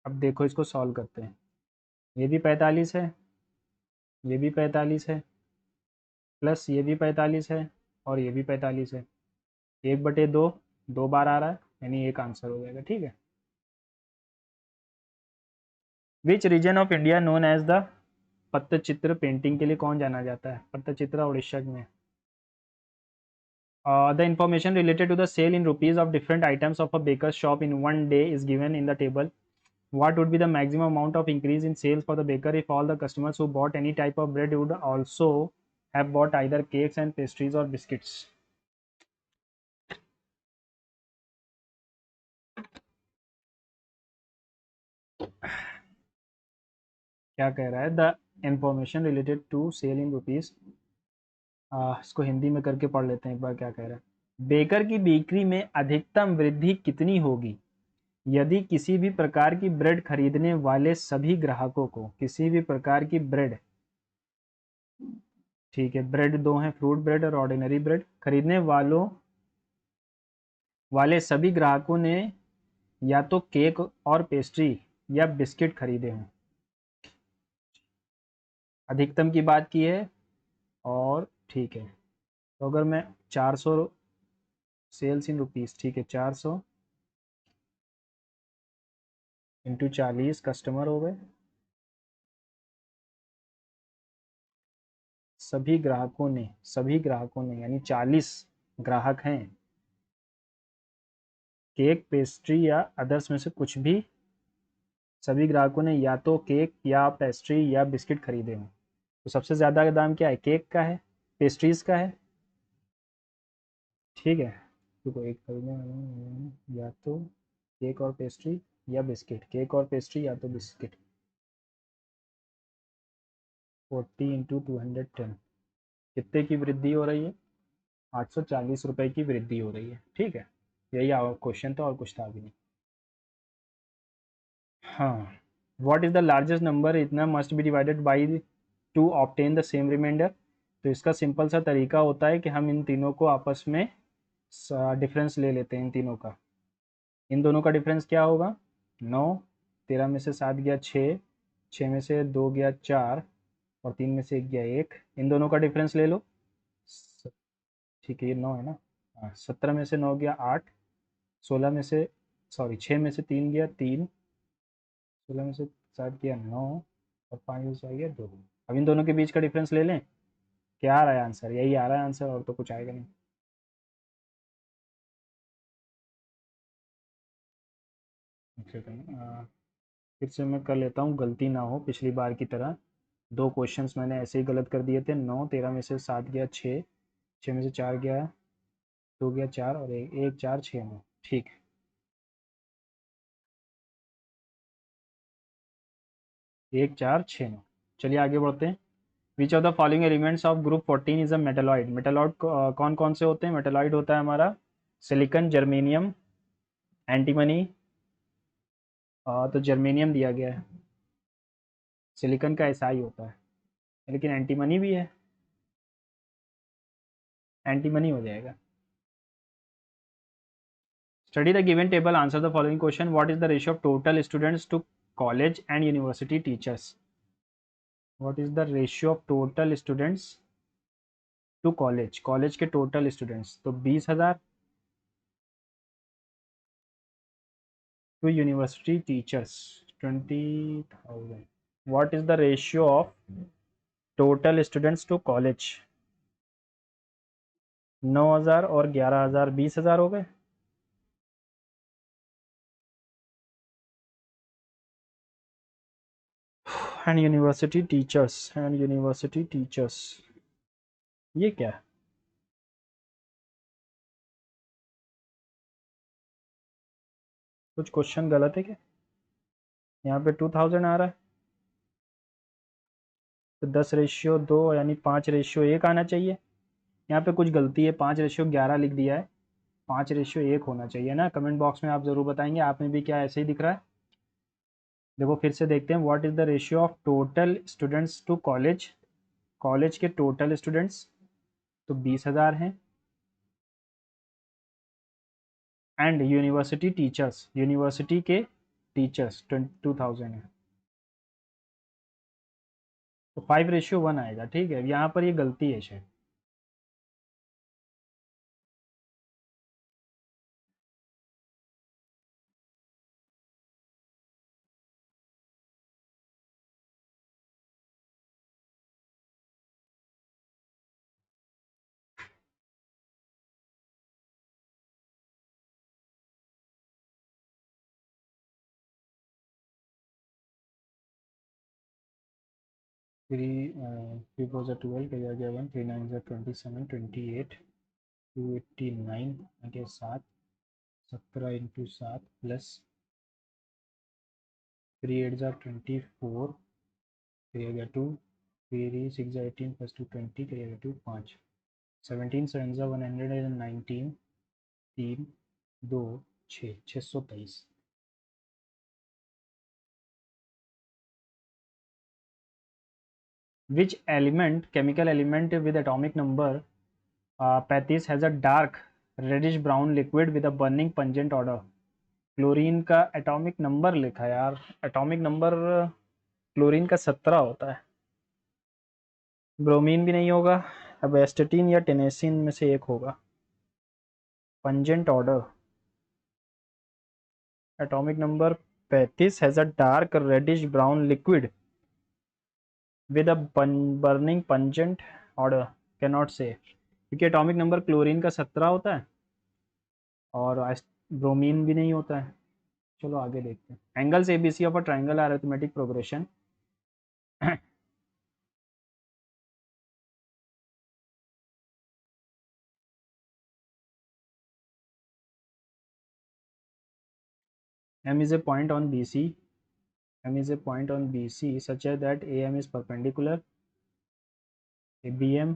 अब देखो इसको सॉल्व करते हैं, ये भी 45 है, ये भी 45 है, प्लस ये भी 45 है और ये भी 45 है, 1/2 दो बार आ रहा है, यानी एक आंसर हो जाएगा, ठीक है। Which region of India known as the, Pattachitra painting के लिए कौन जाना जाता है, पट्टचित्र उड़ीसा में। The information related to the sale in rupees of different items of a baker's shop in one day is given in the table. What would be the maximum amount of increase in sales for the baker if all the customers who bought any type of bread would also have bought either cakes and pastries or biscuits? क्या कह रहा है, the information related to sale in rupees, इसको हिंदी में करके पढ़ लेते हैं एक बार, क्या कह रहा है। बेकर की बिक्री में अधिकतम वृद्धि कितनी होगी यदि किसी भी प्रकार की ब्रेड खरीदने वाले सभी ग्राहकों को, किसी भी प्रकार की ब्रेड, ठीक है, ब्रेड दो हैं, फ्रूट ब्रेड और ऑर्डिनरी ब्रेड, खरीदने वाले सभी ग्राहकों ने या तो केक और पेस्ट्री या बिस्किट खरीदे हों। अधिकतम की बात की है, और ठीक है, तो अगर मैं 400 सेल्स इन रुपीस, ठीक है, 400 इंटू 40 कस्टमर हो गए, सभी ग्राहकों ने यानी 40 ग्राहक हैं, केक पेस्ट्री या अदर्स में से कुछ भी, सभी ग्राहकों ने या तो केक या पेस्ट्री या बिस्किट खरीदे हों। तो सबसे ज़्यादा का दाम क्या है, केक का है, पेस्ट्रीज का है, ठीक है। देखो एक खरीदने या तो केक और पेस्ट्री या बिस्किट, केक और पेस्ट्री या तो बिस्किट, 40 इंटू 210, कितने की वृद्धि हो रही है, 840 रुपए की वृद्धि हो रही है, ठीक है। यही क्वेश्चन था और कुछ था भी नहीं। हाँ, what is the largest number इतना must be divided by to obtain the same remainder. तो इसका सिंपल सा तरीका होता है कि हम इन तीनों को आपस में डिफरेंस ले लेते हैं। इन तीनों का, इन दोनों का डिफरेंस क्या होगा? 9, 13 में से 7 गया 6, 6 में से 2 गया 4 और 3 में से 1 गया 1। इन दोनों का डिफरेंस ले लो। ठीक है, ये 9 है ना। हाँ, 17 में से 9 गया 8, 16 में से, सॉरी 6 में से 3 गया 3, 16 में से 7 गया 9 और 5 में से आ गया 2। अब इन दोनों के बीच का डिफरेंस ले लें। क्या आ रहा है आंसर? यही आ रहा है आंसर, और तो कुछ आएगा नहीं। एक सेकंड, फिर से मैं कर लेता हूँ, गलती ना हो पिछली बार की तरह। दो क्वेश्चंस मैंने ऐसे ही गलत कर दिए थे। 9, 13 में से 7 गया 6, 6 में से 4 गया, 2 गया 4 और 1, 1 4 6 9। ठीक है, 1 4 6 9। चलिए आगे बढ़ते हैं। विच of the following elements of group 14 is a metalloid. Metalloid कौन कौन से होते हैं? मेटेलॉइड होता है हमारा सिलिकॉन, जर्मेनियम, एंटीमनी। तो जर्मेनियम दिया गया है। सिलिकॉन का एसआई होता है, लेकिन एंटीमनी भी है, एंटीमनी हो जाएगा। Study the given table, answer the following question. What is the ratio of total students to college and university teachers? What is the ratio of total students to college, college के total students तो 20,000, to university teachers 20,000। What is the ratio of total students to college? 9,000 और 11,000, 20,000 हो गए। And university teachers, and university teachers, ये क्या है? कुछ question गलत है क्या? यहाँ पे 2000 आ रहा है, तो 10:2 यानी 5:1 आना चाहिए। यहाँ पे कुछ गलती है, 5:11 लिख दिया है, 5:1 होना चाहिए ना। कमेंट बॉक्स में आप ज़रूर बताएंगे आप में भी क्या ऐसे ही दिख रहा है। देखो फिर से देखते हैं। What is the ratio of total students to college, college के टोटल स्टूडेंट्स तो 20,000 हैं, एंड यूनिवर्सिटी टीचर्स, यूनिवर्सिटी के टीचर्स 2,000 है, तो 5:1 आएगा। ठीक है, यहाँ पर ये गलती है शायद। थ्री, 3 4 12 किया गया 1, 3 9 27, 28, 289 के साथ 17 × 7 प्लस 3 8 24 करिएगा 2, 3 6 18 प्लस 2 20 करिएगा 2 5, 17 7 119, 3 2 6 623। Which element, chemical element with atomic number 35 has a dark reddish brown liquid with a burning pungent odour? Chlorine का एटॉमिक नंबर लिखा है यार, एटॉमिक नंबर क्लोरीन का 17 होता है। ब्रोमीन भी नहीं होगा, अब एस्टेटिन या टेनेसिन में से एक होगा। Pungent odour, atomic number 35 has a dark reddish brown liquid with a burning pungent odour, can not say, क्योंकि एटॉमिक नंबर क्लोरीन का 17 होता है और ब्रोमीन भी नहीं होता है। चलो आगे देखते हैं। Angles ABC of a triangle are arithmetic progression. M is a point on BC. M is a point on BC such that AM is perpendicular. BM,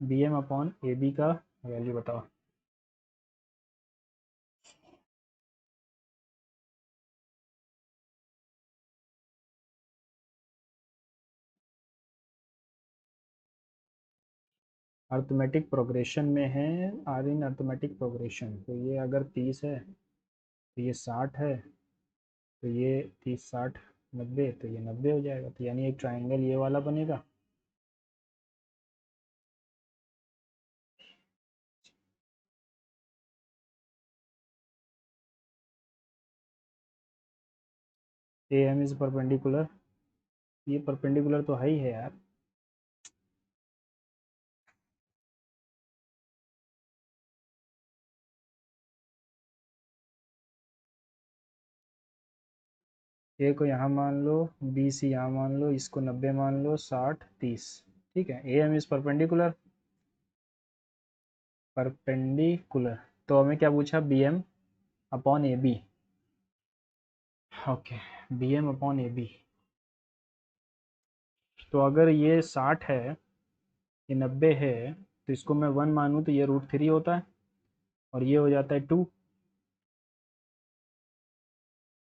BM upon AB का वैल्यू बताओ। अर्थमेटिक प्रोग्रेशन में है, are in arithmetic progression, तो ये अगर 30 है तो ये 60 है, तो ये 30 60 90, तो ये 90 हो जाएगा, तो यानी एक ट्राइंगल ये वाला बनेगा। ए एम इज परपेंडिकुलर, ये परपेंडिकुलर तो है ही है यार। ए को यहाँ मान लो, बी सी यहाँ मान लो, इसको 90 मान लो, 60 30, ठीक है। A M is perpendicular, perpendicular, तो हमें क्या पूछा, B M upon A B. Okay, B M upon A B. तो अगर ये 60 है, ये 90 है, तो इसको मैं 1 मानूँ तो ये √3 होता है, और ये हो जाता है 2।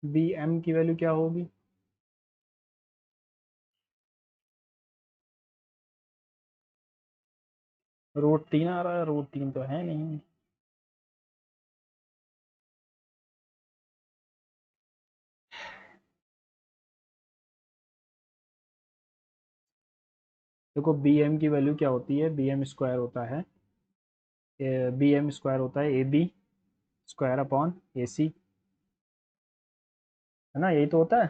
बी एम की वैल्यू क्या होगी, √3 आ रहा है, √3 तो है नहीं। देखो बी एम की वैल्यू क्या होती है, बी एम स्क्वायर होता है, बी एम स्क्वायर होता है A B square upon A C, है ना, यही तो होता है।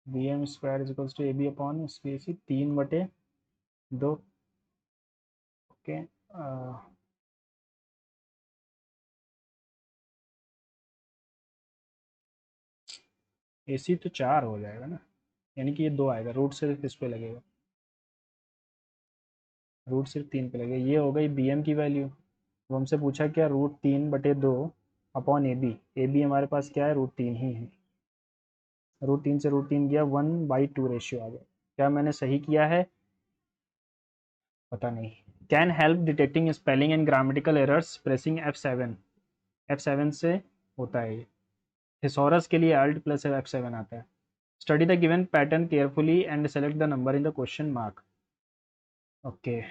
B M square is equals to A B upon A C, 3/2। Okay, A C तो 4 हो जाएगा ना, यानी कि ये 2 आएगा, रूट सिर्फ इस पे लगेगा, रूट सिर्फ 3 पे लगेगा। ये हो गई बी एम की वैल्यू। वो हमसे पूछा क्या, √3/2 अपॉन ए बी हमारे पास क्या है, √3 ही है। √3 से √3 गया, 1/2 रेशियो आ गया। क्या मैंने सही किया है, पता नहीं। Can help detecting spelling and grammatical errors pressing F7, F7 से होता है ये। थिसॉरस के लिए Alt प्लस F7 आता है। Study the given pattern carefully and select the number in the question mark. Okay,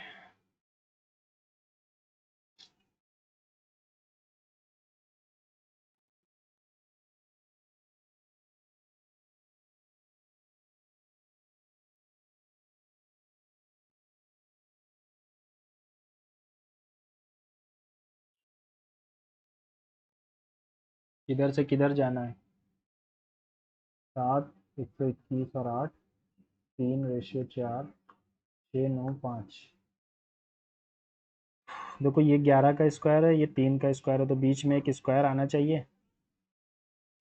किधर से किधर जाना है, 7 121 और 8, 3/4, 6 9 5। देखो ये 11 का स्क्वायर है, ये 3 का स्क्वायर है, तो बीच में एक स्क्वायर आना चाहिए,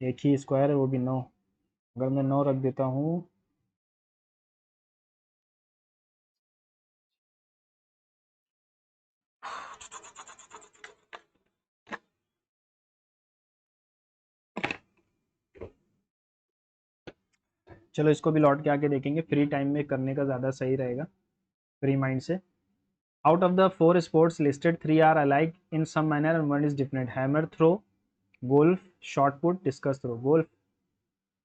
एक ही स्क्वायर है वो भी 9। अगर मैं 9 रख देता हूँ, चलो इसको भी लौट के आके देखेंगे, फ्री टाइम में करने का ज़्यादा सही रहेगा, फ्री माइंड से। Out of the 4 sports listed 3 are alike in some manner and 1 is different, hammer throw, golf, shot put, discus throw. Golf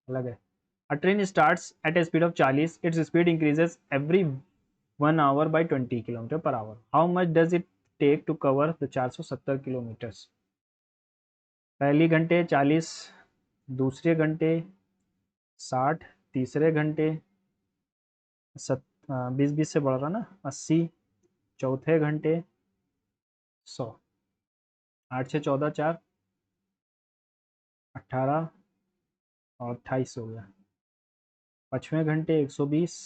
अलग है। A train starts at a speed of 40, its speed increases every 1 hour by 20 km/h। How much does it take to cover the 470 kilometers. पहली घंटे 40, दूसरे घंटे 60, तीसरे घंटे 20 से बढ़ रहा ना, 80, चौथे घंटे 100, 8 से 14 4, 18 और 28 हो गया। 5वें घंटे 120,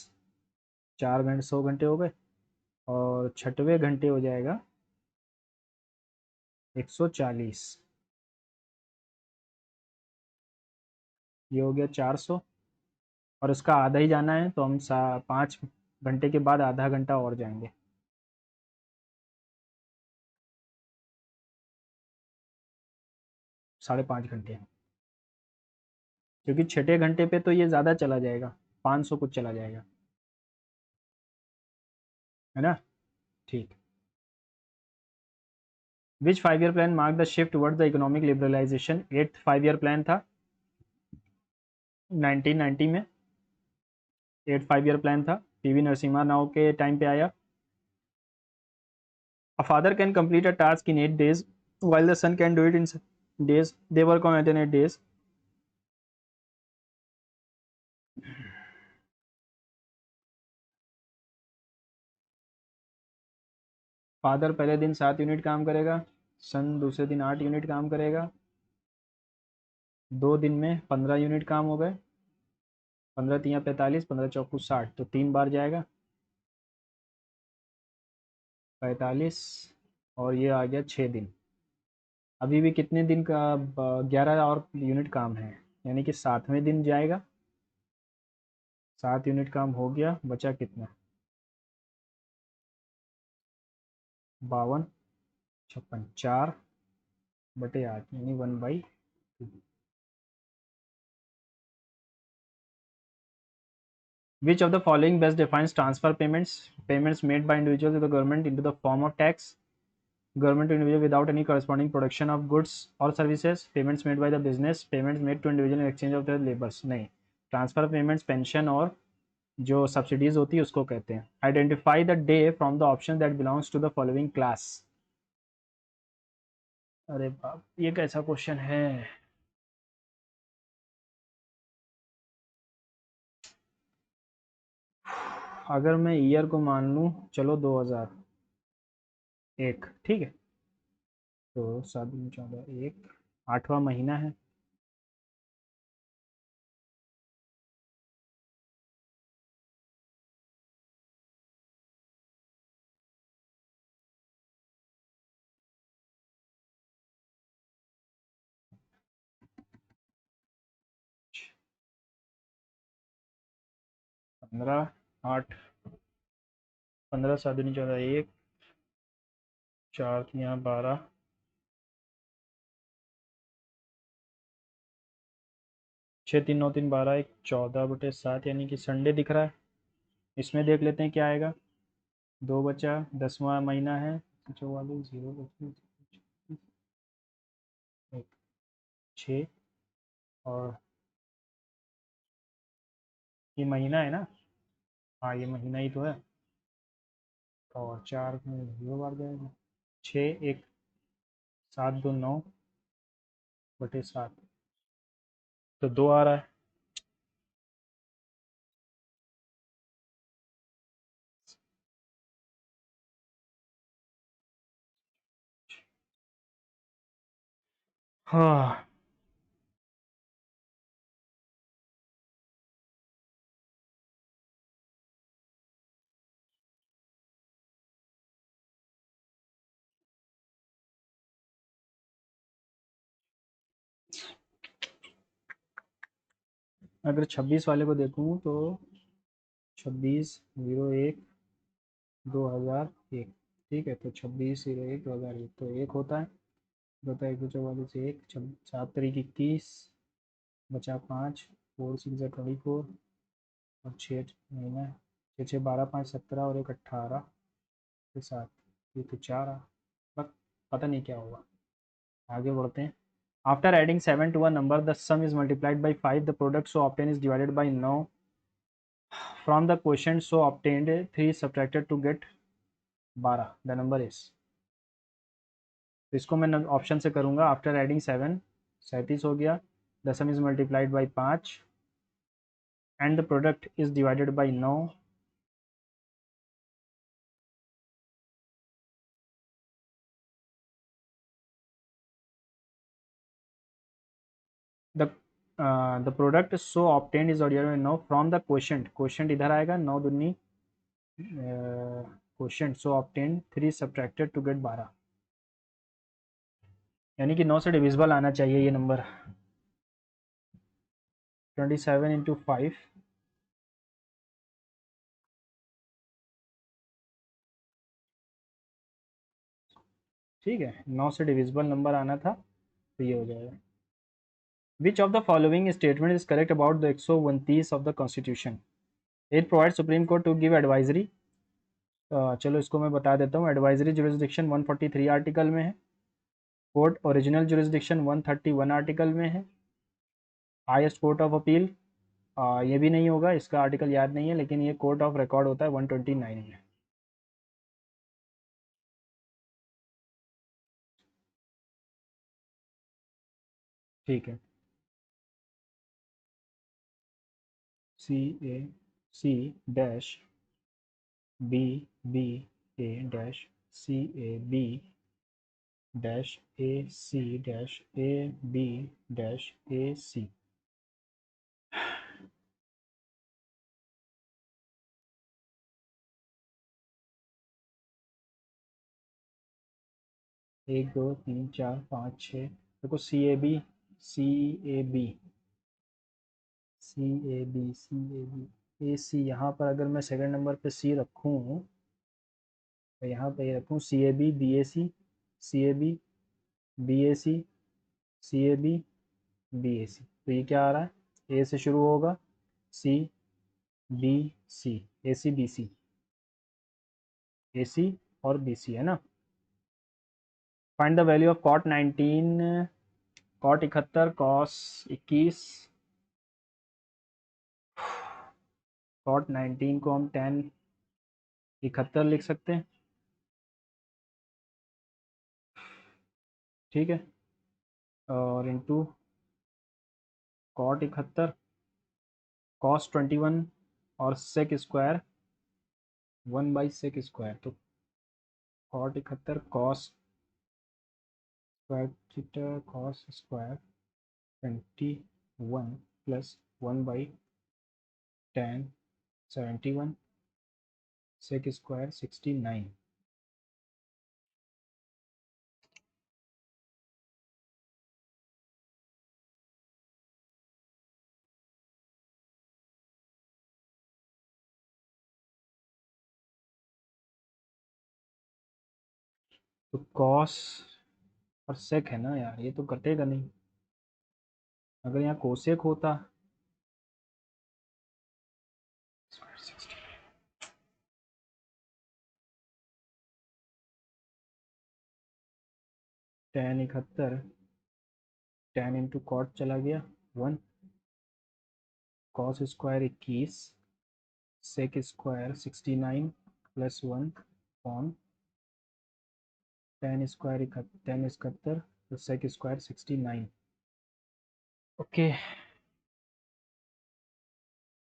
4 घंटे 100 घंटे हो गए, और छठवें घंटे हो जाएगा 140, ये हो गया 400, और इसका आधा ही जाना है, तो हम 5 घंटे के बाद आधा घंटा और जाएंगे, 5.5 घंटे, क्योंकि छठे घंटे पे तो ये ज़्यादा चला जाएगा, 500 कुछ चला जाएगा, है ना। ठीक। Which 5 year plan mark the shift towards the economic liberalization. 8th 5 year plan था 1990 में, 8th 5 ईयर प्लान था, पीवी नरसिम्हा राव के टाइम पे आया। A father can complete a task in 8 days, while the son can do it in 7 days. They work on alternate days. Father पहले दिन 7 unit काम करेगा, सन दूसरे दिन 8 यूनिट काम करेगा, 2 दिन में 15 यूनिट काम हो गए, 15 × 3 = 45, 15 × 4 = 60, तो 3 बार जाएगा 45, और ये आ गया 6 दिन। अभी भी कितने दिन का 11 और यूनिट काम है, यानी कि 7वें दिन जाएगा, 7 यूनिट काम हो गया, बचा कितना 52, 56, 4/8 यानी 1/2। Which of the following best defines transfer payments made by individual to the government into the form of tax, government to individual without any corresponding production of goods or services, payments made by the business, payments made to individual in exchange of their labors? नहीं, transfer payments pension और जो subsidies होती है उसको कहते हैं। Identify the day from the option that belongs to the following class. अरे बाप, ये कैसा क्वेश्चन है। अगर मैं ईयर को मान लूँ, चलो 2001, ठीक है, तो 7, 14, 1, 8वां महीना है। पंद्रह, 8, 15, 7, 14, 1, 4, 12, 6, 3, 9, 3, 12, 1, 14/7, यानी कि संडे दिख रहा है। इसमें देख लेते हैं क्या आएगा। 2 बचा, 10वां महीना है, 44, 0, 1, 6, और ये महीना है ना, हाँ ये महीना ही तो है, और 4 में 0 बार जाएगा, 6, 1, 7, 2, 9/7, तो 2 आ रहा है। हाँ, अगर 26 वाले को देखूँ तो 26/01/2001, ठीक है, तो 26/01/2001, तो 1 होता है, होता है 1, 1, 7 तारीख 21, बचा 5, 4, 6 24, और 6 महीना, 6, 6, 12, 5, 17, और 1, 18 के साथ, ये तो 4 आ, बस पता नहीं क्या होगा। आगे बढ़ते हैं। After adding 7 to a number, the sum is multiplied by 5, the product so obtain is divided by 9, from the question so obtained 3 subtracted to get 12, the number is. तो इसको मैं ऑप्शन से करूँगा। आफ्टर एडिंग 7, 37 हो गया, the sum is multiplied by 5, and the product is divided by 9, the the product so obtained is divided by 9 from the question, question इधर आएगा, 9 दूनी question so obtained 3 subtracted to get 12, यानी कि 9 से divisible आना चाहिए ये नंबर। 27 × 5, ठीक है, 9 से डिविजिबल नंबर आना था, तो ये हो जाएगा। Which of the following statement is correct about the 129 of the constitution? It provide supreme court to give advisory, चलो इसको मैं बता देता हूँ। एडवाइजरी जुरिस्डिक्शन 143 आर्टिकल में है, कोर्ट ओरिजिनल जुरिस्डिक्शन 131 आर्टिकल में है, हाईएस्ट कोर्ट ऑफ अपील ये भी नहीं होगा, इसका आर्टिकल याद नहीं है, लेकिन ये कोर्ट ऑफ रिकॉर्ड होता है 129 में। ठीक है, C A C dash B B A dash C A B dash A C dash A B dash A C. एक दो तीन चार पाँच छः, देखो C A B C A B C A B C A B A C. यहाँ पर अगर मैं सेकंड नंबर पे सी रखूँ तो यहाँ पे ये रखूँ C A B B A C A B B A C A B B A C. तो ये क्या आ रहा है, ए से शुरू होगा, C B C, A C B C, A सी और बी सी, है ना। Find the value of cot 19, cot 71, cos 21, cot 19 को हम 10 71 लिख सकते हैं, ठीक है। और इंटू कॉट 71 कॉस 21 और सेक स्क्वायर 1/sec²। तो cot 71 cos square theta cos square 21 plus 1/10 71 sec square 69। तो कॉस और सेक है ना यार, ये तो कटेगा नहीं। अगर यहाँ कोसेक होता 10 71, 10 इंटू कॉट चला गया 1, cos square 21 sec square 69 plus 1 on 10 71 तो sec square 69। Okay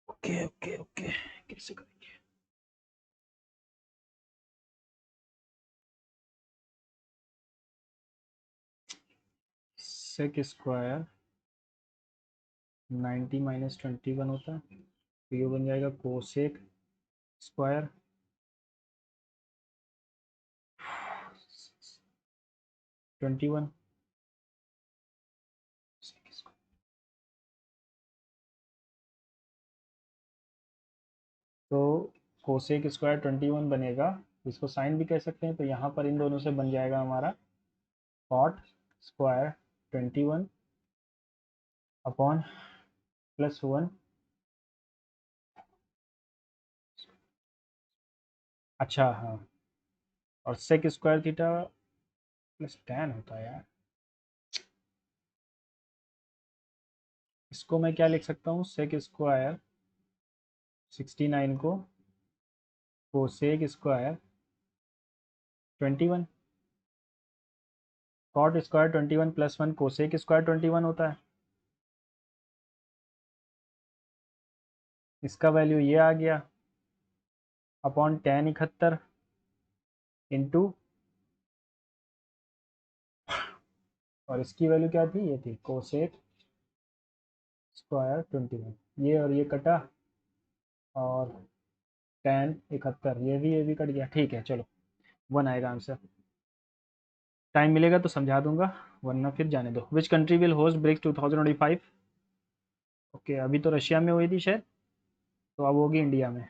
okay okay okay, कैसे करेंगे। सेक स्क्वायर 90 माइनस 21 होता है, तो ये बन जाएगा कोसेक स्क्वायर 21। तो कोसेक स्क्वायर 21 बनेगा, इसको साइन भी कह सकते हैं, तो यहाँ पर इन दोनों से बन जाएगा हमारा कॉट स्क्वायर 21 अपॉन प्लस 1। अच्छा हाँ, और सेक स्क्वायर थीटा प्लस 10 होता है यार। इसको मैं क्या लिख सकता हूँ, सेक स्क्वायर 69 को cosec square 21, cot square 21 plus 1 cosec square 21 होता है। इसका वैल्यू ये आ गया अपॉन 10 71 इंटू, और इसकी वैल्यू क्या थी, ये थी कोसेक स्क्वायर 21। ये और ये कटा और 10 71, ये भी कट गया, ठीक है चलो 1 आएगा आंसर। टाइम मिलेगा तो समझा दूंगा, वरना फिर जाने दो। Which country will host BRICS 2025। Okay, अभी तो रशिया में हुई थी शायद, तो अब होगी इंडिया में।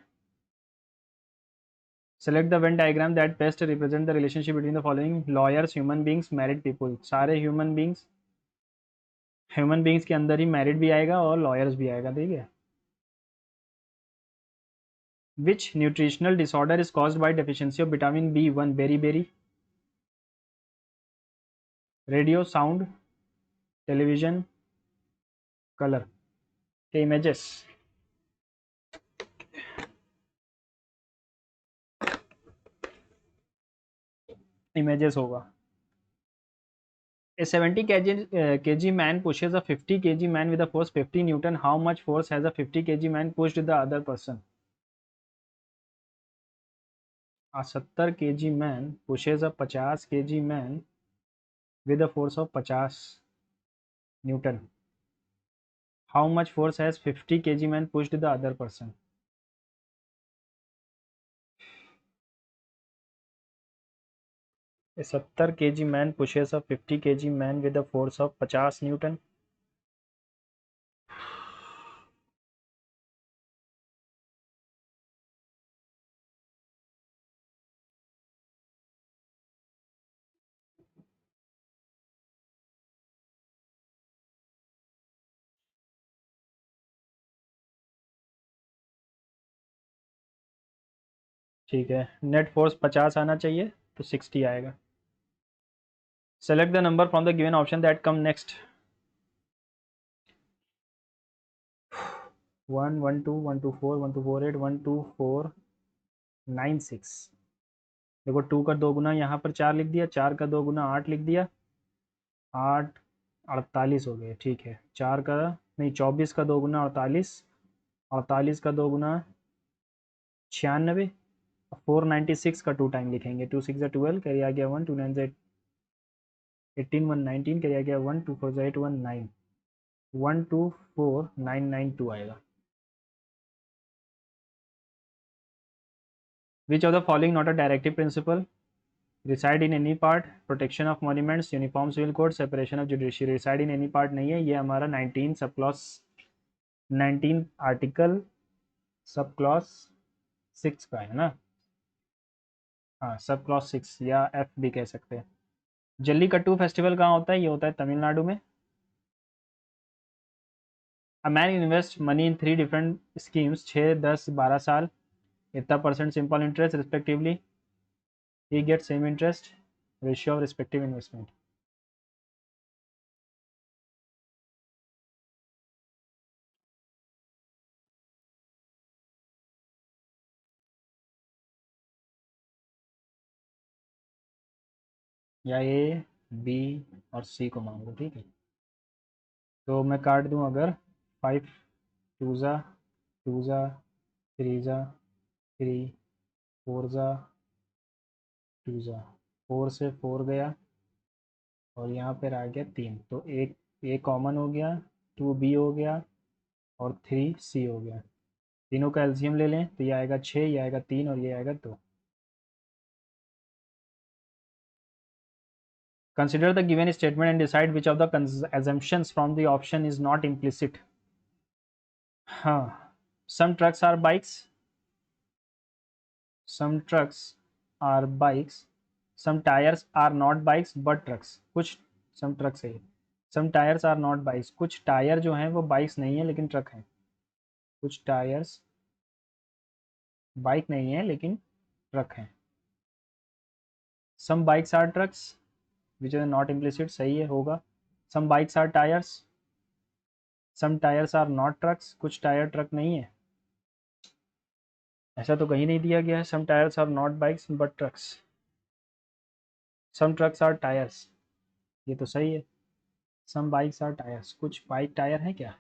Select the Venn diagram that best represent the relationship between the following lawyers, human beings, married people. सारे ह्यूमन बींग्स के अंदर ही मैरिड भी आएगा और लॉयर्स भी आएगा, ठीक है। Which nutritional disorder is caused by deficiency of vitamin B1। Beri beri, radio, sound, television, colour के इमेजेस। इमेजेस होगा। A 70 kg man pushes a 50 kg man with a force 50 Newton. How much force has a 50 kg man pushed the other person? A 70 kg man pushes a 50 kg man with a force of 50 Newton. How much force has 50 kg man pushed the other person? A 70 kg man pushes a 50 kg man with a force of 50 Newton. ठीक है, net force 50 आना चाहिए तो 60 आएगा. Select the number from the given option that come next. 1 1 2 1 2 4 1 2 4 8 1 2 4 9 6. देखो 2 का 2 गुना यहाँ पर 4 लिख दिया, 4 का 2 गुना 8 लिख दिया, 8 48 हो गए. ठीक है, 4 का नहीं 24 का 2 गुना 48, 48 का 2 गुना 96, 496 का 2 टाइम लिखेंगे. 2 6 12 कैरी आ गया 1, 2 9 18 1 19 कैरी आ गया 1, 2 4 8 1 9, 1 2 4 9 9 2 आएगा. Which of the following not a directive principle? Reside in any part, protection of monuments, uniform civil code, separation of judiciary. Reside in any part नहीं है, ये हमारा 19 sub clause 19 article sub clause 6 का है ना. हाँ, सब क्लॉस 6 या F भी कह सकते हैं. जल्लीकट्टू फेस्टिवल कहाँ होता है? ये होता है तमिलनाडु में. A man invests money in 3 different schemes, 6 10 12 साल, इतना percent simple interest respectively. He gets same interest, ratio of respective investment. या ए बी और सी को मान लो. ठीक है, तो मैं काट दूं अगर 5 2 ज़ा 2 ज़ा 3 ज़ा 3 4 ज़ा 2 ज़ा 4 से 4 गया और यहाँ पर आ गया 3, तो एक ए कॉमन हो गया, 2 बी हो गया और 3 सी हो गया. तीनों का एलसीएम ले लें तो ये आएगा 6, ये आएगा 3 और ये आएगा 2. Consider the given statement and decide which of the assumptions from the option is not implicit. हाँ, some trucks are bikes, some trucks are bikes, some tires are not bikes but trucks. कुछ some trucks है, some tires are not bikes, कुछ tyre जो हैं वो bikes नहीं है लेकिन ट्रक हैं. कुछ टायर्स बाइक नहीं है लेकिन ट्रक हैं. some bikes are trucks which is not implicit, सही है होगा. some bikes are tires, some tires are not trucks, कुछ टायर ट्रक नहीं है. ऐसा तो कहीं नहीं दिया गया है. some tires are not bikes but trucks, some trucks are tires, ये तो सही है. some bikes are tires, कुछ बाइक टायर है क्या?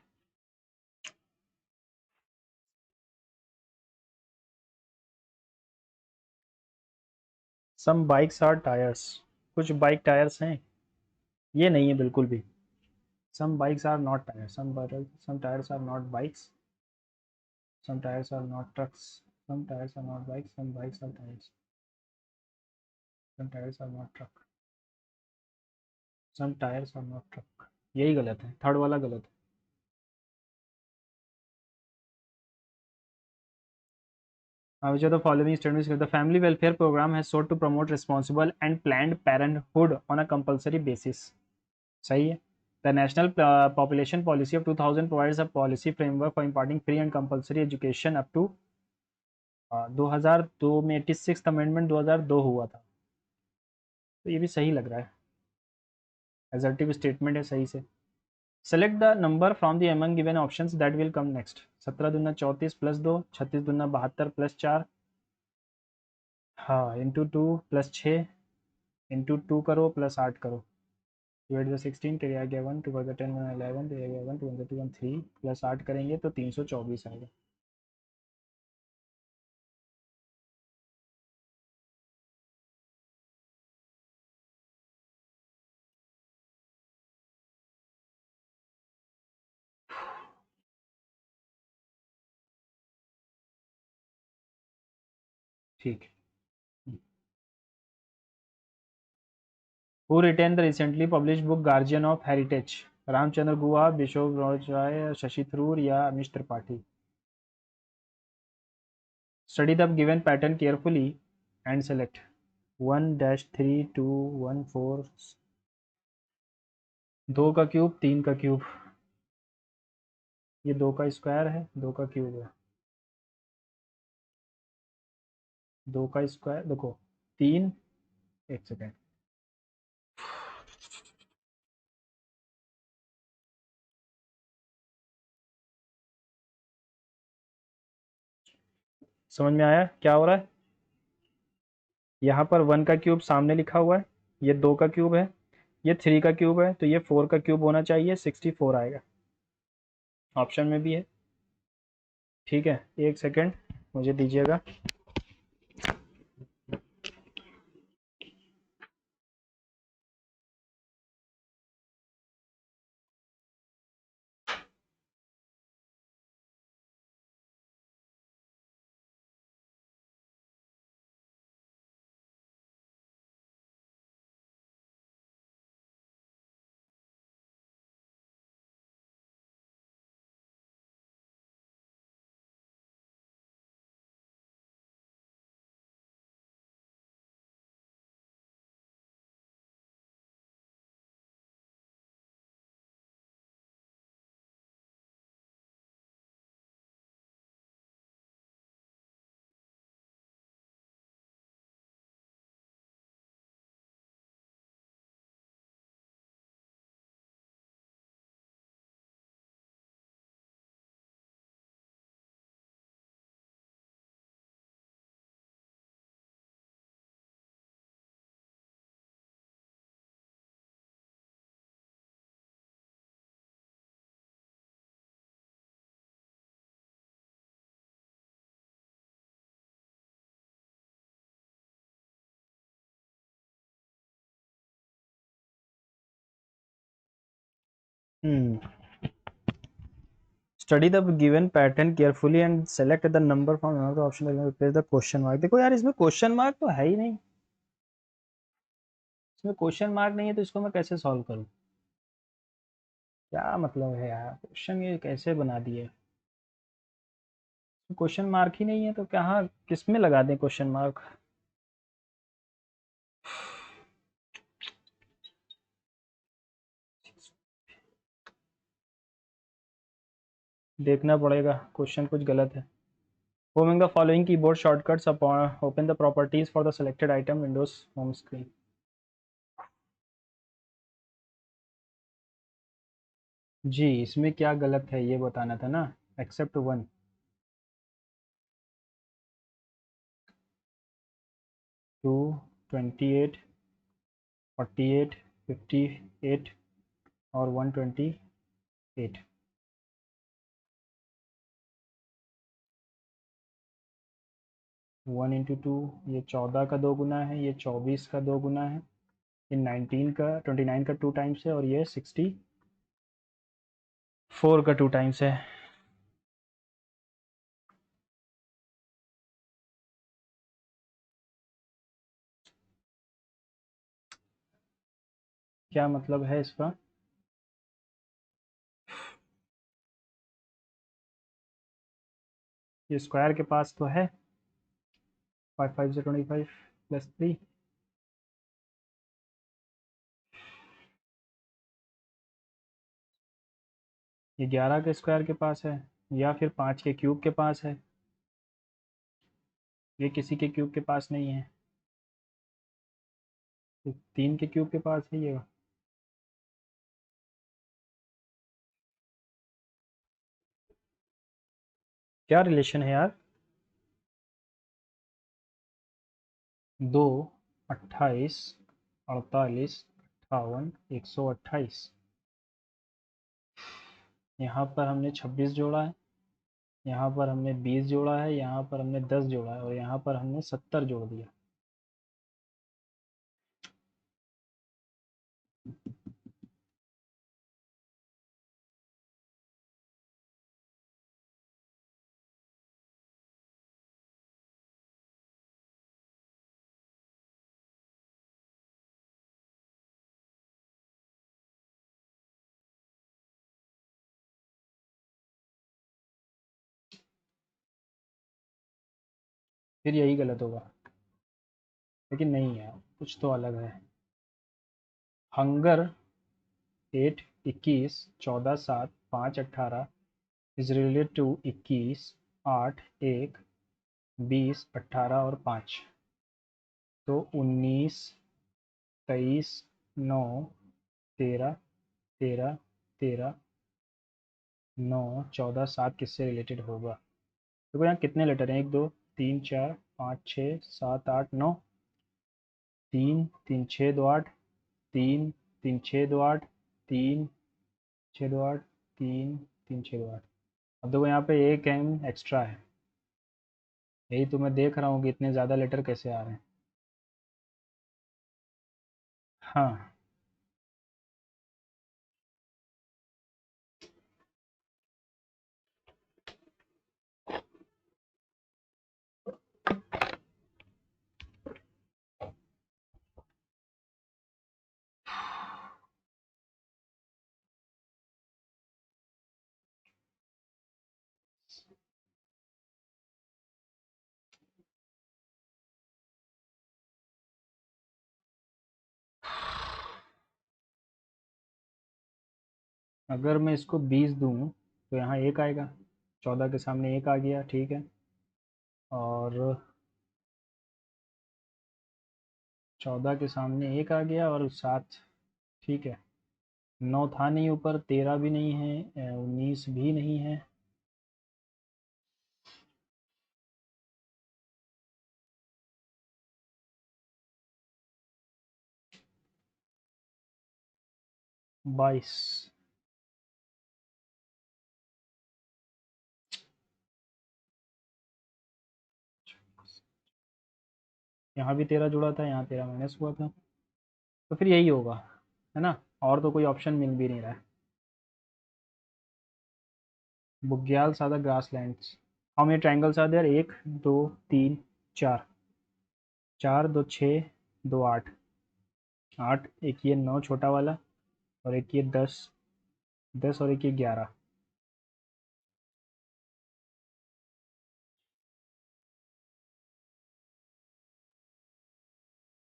some bikes are tires, कुछ बाइक टायर्स हैं, ये नहीं है बिल्कुल भी. some bikes are not tires, some tires are not bikes, some tires are not trucks, some tires are not bikes, some bikes are tires, some tires are not truck, some tires are not truck. यही गलत है, third वाला गलत है. Which of the following statements the family welfare program has sought to promote responsible and planned parenthood on a compulsory basis? सही है. The National Population Policy of 2000 provides a policy framework for imparting free and compulsory education up to 2002 में 86th amendment 2002 हुआ था, तो ये भी सही लग रहा है. एजर्टिव स्टेटमेंट है सही से. Select the number from the among given options that will come next. 17 दूना 34 प्लस 2, 36 दूना 72 प्लस 4, हाँ इंटू 2 प्लस 6 इंटू 2 करो प्लस 8 करो. डिवाइड बाई 16 तो ये आ गया 1, 2 का 10 1 11 तो ये आ गया 1, 2 का 2 1 3 प्लस 8 करेंगे तो 324 आएगा। ठीक। Who written the recently publish book guardian of heritage? Ramachandra Guha, Bishop Rai, Shashi Tharoor या Amish Tripathi? Study the given pattern carefully and select 1-3 2 1 4। 2 का क्यूब 3 का क्यूब, ये 2 का स्क्वायर है 2 का क्यूब है। 2 का स्क्वायर देखो 3, एक सेकेंड, समझ में आया क्या हो रहा है? यहाँ पर 1 का क्यूब सामने लिखा हुआ है, ये 2 का क्यूब है, ये 3 का क्यूब है, तो ये 4 का क्यूब होना चाहिए, 64 आएगा, ऑप्शन में भी है। ठीक है, एक सेकेंड मुझे दीजिएगा। Study the given pattern carefully and select the number from option, replace the question mark. देखो यार इसमें क्वेश्चन मार्क तो है ही नहीं, इसमें क्वेश्चन मार्क नहीं है तो इसको मैं कैसे सॉल्व करूं? क्या मतलब है यार, क्वेश्चन ये कैसे बना दिए? क्वेश्चन मार्क ही नहीं है तो कहाँ किस में लगा दें क्वेश्चन मार्क? देखना पड़ेगा, क्वेश्चन कुछ गलत है। Performing the following keyboard shortcuts upon open the properties for the selected item Windows home screen। जी इसमें क्या गलत है ये बताना था ना। एक्सेप्ट 1, 2, 28, 48, 58 और 128। 1 इंटू 2, ये 14 का 2 गुना है, ये 24 का 2 गुना है, ये 19 का 29 का 2 टाइम्स है और ये 64 का 2 टाइम्स है। क्या मतलब है इसका? ये स्क्वायर के पास तो है, 5 5 से 25 प्लस 3, ये 11 के स्क्वायर के पास है या फिर 5 के क्यूब के पास है, ये किसी के क्यूब के पास नहीं है, तो 3 के क्यूब के पास है ये। क्या रिलेशन है यार? 2, 28, 48, 128। यहाँ पर हमने 26 जोड़ा है, यहाँ पर हमने 20 जोड़ा है, यहाँ पर हमने 10 जोड़ा है और यहाँ पर हमने 70 जोड़ दिया। फिर यही गलत होगा, लेकिन नहीं है, कुछ तो अलग है। हंगर 8 21 14 7 5 18 इज रिलेटेड टू 21 8 1 20 18 और 5। तो 19 23 9 13 13 13 9 14 7 किससे रिलेटेड होगा? देखो यहाँ कितने लेटर हैं, 1 2 3 4 5 6 7 8 9। 3 3 6 2 8, 3 3 6 2 8, 3 6 2 8, 3 3 6 2 8। अब देखो यहाँ पे एक एम एक्स्ट्रा है, यही तो मैं देख रहा हूँ कि इतने ज़्यादा लेटर कैसे आ रहे हैं। हाँ, अगर मैं इसको 20 दूँ तो यहाँ एक आएगा, 14 के सामने एक आ गया, ठीक है। और 14 के सामने एक आ गया और 7, ठीक है। 9 था नहीं ऊपर, 13 भी नहीं है, 19 भी नहीं है। बाईस, यहाँ भी 13 जुड़ा था, यहाँ 13 माइनस हुआ था, तो फिर यही होगा, है ना। और तो कोई ऑप्शन मिल भी नहीं रहा है। बुग्याल सादा grass lands, how many triangles are there? 1 2 3 4, 4 2 6 2 8, 8 एक ये 9 छोटा वाला और एक ये 10, 10 और एक ये 11,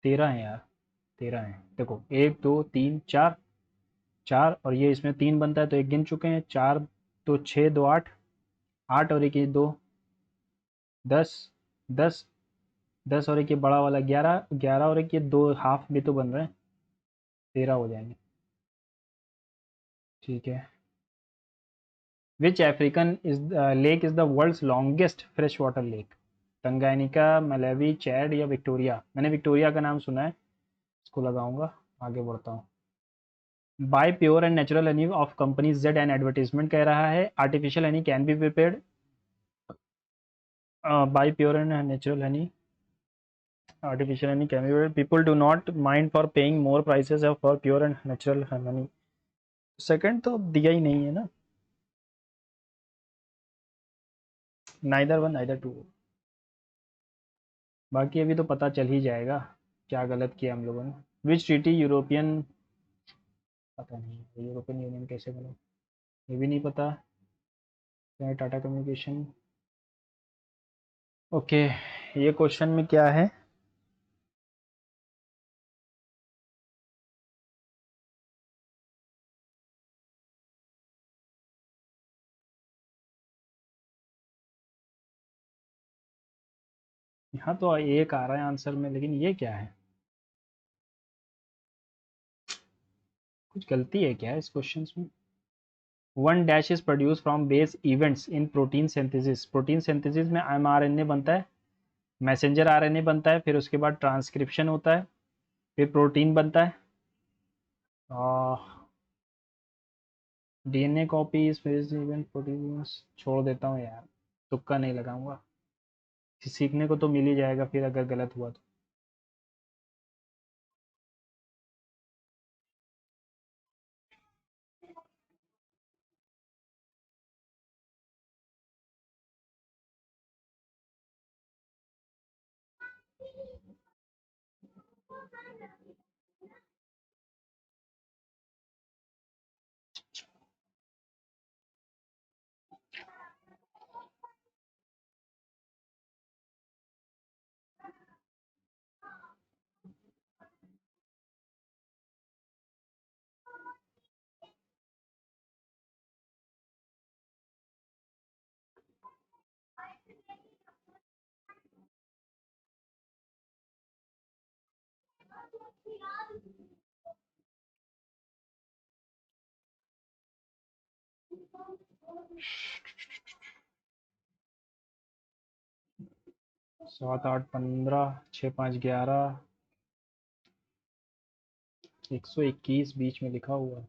13 है यार, 13 है। देखो 1 2 3 4, 4 और ये इसमें 3 बनता है तो एक गिन चुके हैं, 4 2 6 2 8, 8 और एक ये 2 10, 10 10 और एक ये बड़ा वाला 11, 11 और एक ये 2 हाफ भी तो बन रहे हैं, 13 हो जाएंगे, ठीक है। Which African is lake is the world's longest fresh water lake? Tanganyika, Malawi, Chad या विक्टोरिया? मैंने विक्टोरिया का नाम सुना है, इसको लगाऊंगा। आगे बढ़ता हूँ। By pure and natural honey of company Z and advertisement कह रहा है artificial honey can be prepared by pure and natural honey, artificial honey can be prepared. People do not mind for paying more prices for pure and natural honey. Second तो दिया ही नहीं है ना, neither one neither to. बाकी अभी तो पता चल ही जाएगा क्या गलत किया हम लोगों ने। विच ट्रीटी यूरोपियन, पता नहीं यूरोपियन यूनियन कैसे बना, ये भी नहीं पता। Tata communication, okay. ये क्वेश्चन में क्या है? यहाँ तो एक आ रहा है आंसर में, लेकिन ये क्या है? कुछ गलती है क्या इस क्वेश्चन में? One dash is produce from base events in protein synthesis. Protein synthesis में mRNA बनता है, मैसेंजर RNA बनता है, फिर उसके बाद ट्रांसक्रिप्शन होता है, फिर प्रोटीन बनता है। DNA copy is phase event proteins, छोड़ देता हूँ यार, तुक्का नहीं लगाऊंगा, सीखने को तो मिल ही जाएगा फिर अगर गलत हुआ तो। सात आठ 15, 6 5 11, 121 बीच में लिखा हुआ है।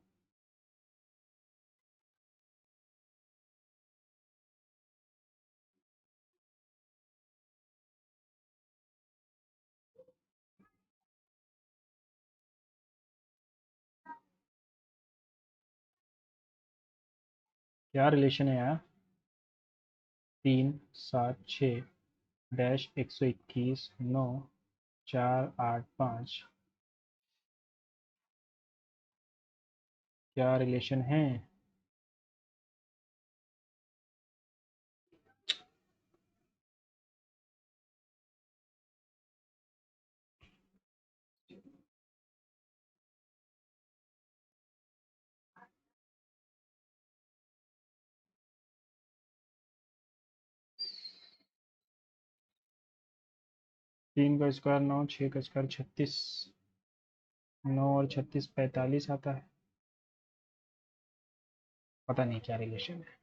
क्या रिलेशन है यार, 3 7 6 डैश 121 9 4 8 5, क्या रिलेशन है? 3 का स्क्वायर 9, 6 का स्क्वायर 36, 9 और 36 45 आता है। पता नहीं क्या रिलेशन है।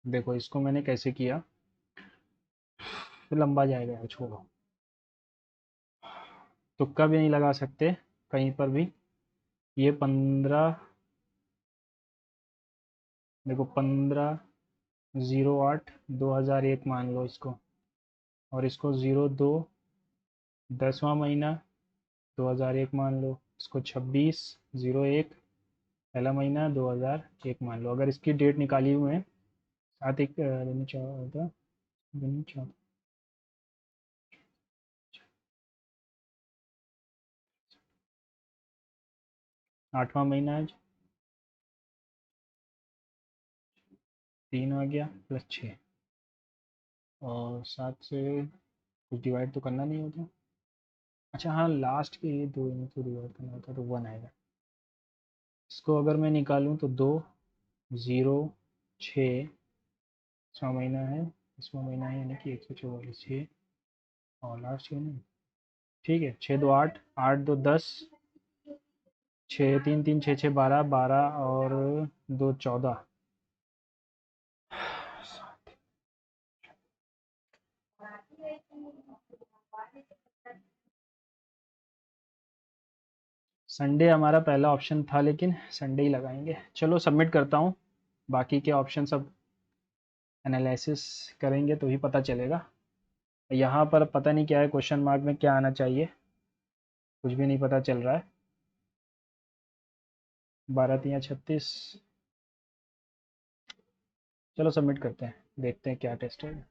देखो इसको मैंने कैसे किया, फिर लंबा जाएगा यार, छोड़ो, तुक्का भी नहीं लगा सकते कहीं पर भी। ये 15, देखो 15/08/2001 मान लो इसको, और इसको 02 10वां महीना 2001 मान लो, इसको 26/01 पहला महीना 2001 मान लो। अगर इसकी डेट निकाली हुई है, 7 1 दूनी 14, दूनी 14, 8वां महीना आज 3 आ गया +6, और 7 से कुछ डिवाइड तो करना नहीं होता। अच्छा हाँ, लास्ट के ये 2 इनको डिवाइड करना होता तो 1 आएगा। इसको अगर मैं निकालूँ तो 2 0 6, 6वां महीना है, 10वां महीना है, यानी कि 144 6, और लास्ट है ना, ठीक है। 6 2 8, 8 2 10, 6 3 3 6 6 12, 12 और 2 14। संडे हमारा पहला ऑप्शन था, लेकिन संडे ही लगाएंगे। चलो सबमिट करता हूँ, बाकी के ऑप्शन सब एनालिसिस करेंगे तो ही पता चलेगा। यहाँ पर पता नहीं क्या है, क्वेश्चन मार्क में क्या आना चाहिए, कुछ भी नहीं पता चल रहा है। 12 3 36। चलो सबमिट करते हैं, देखते हैं क्या टेस्ट है।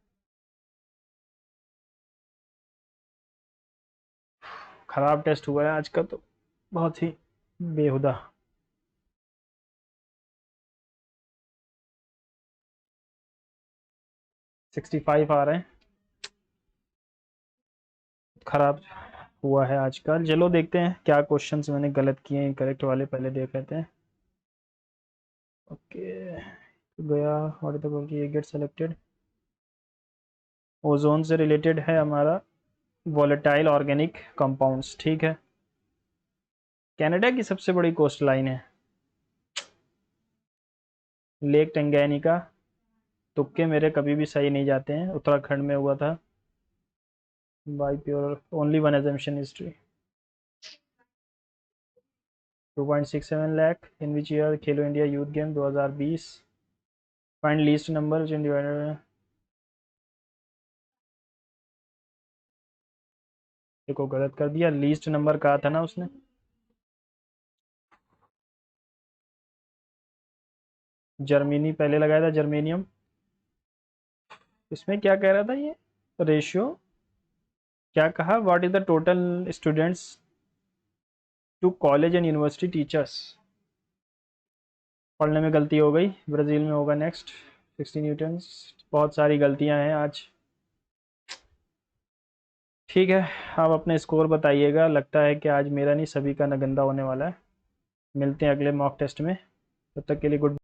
खराब टेस्ट हुआ है आज का तो, बहुत ही बेहुदा। 65 आ रहे हैं, खराब हुआ है आजकल। चलो देखते हैं क्या क्वेश्चंस मैंने गलत किए हैं, करेक्ट वाले पहले देख लेते हैं। ओके, गया। व्हाट इज द गोल, ये गेट सेलेक्टेड। ओजोन से रिलेटेड है हमारा, वॉलेटाइल ऑर्गेनिक कंपाउंड्स, ठीक है। कनाडा की सबसे बड़ी कोस्ट लाइन है लेक टेंगैनिका। तुक्के मेरे कभी भी सही नहीं जाते हैं, उत्तराखंड में हुआ था। By pure only one assumption history 2.67 lakh in which year Khelo India youth game 2020 find least number divided. देखो गलत कर दिया, लीस्ट नंबर कहा था ना उसने। जर्मनी पहले लगाया था, जर्मेनियम। इसमें क्या कह रहा था ये रेशियो, क्या कहा, what is the total students to college and university teachers. पढ़ने में गलती हो गई, ब्राज़ील में होगा नेक्स्ट। 60 न्यूटन्स। बहुत सारी गलतियां हैं आज। ठीक है, आप अपने स्कोर बताइएगा। लगता है कि आज मेरा नहीं सभी का नगंदा होने वाला है। मिलते हैं अगले मॉक टेस्ट में, तब तक के लिए गुड।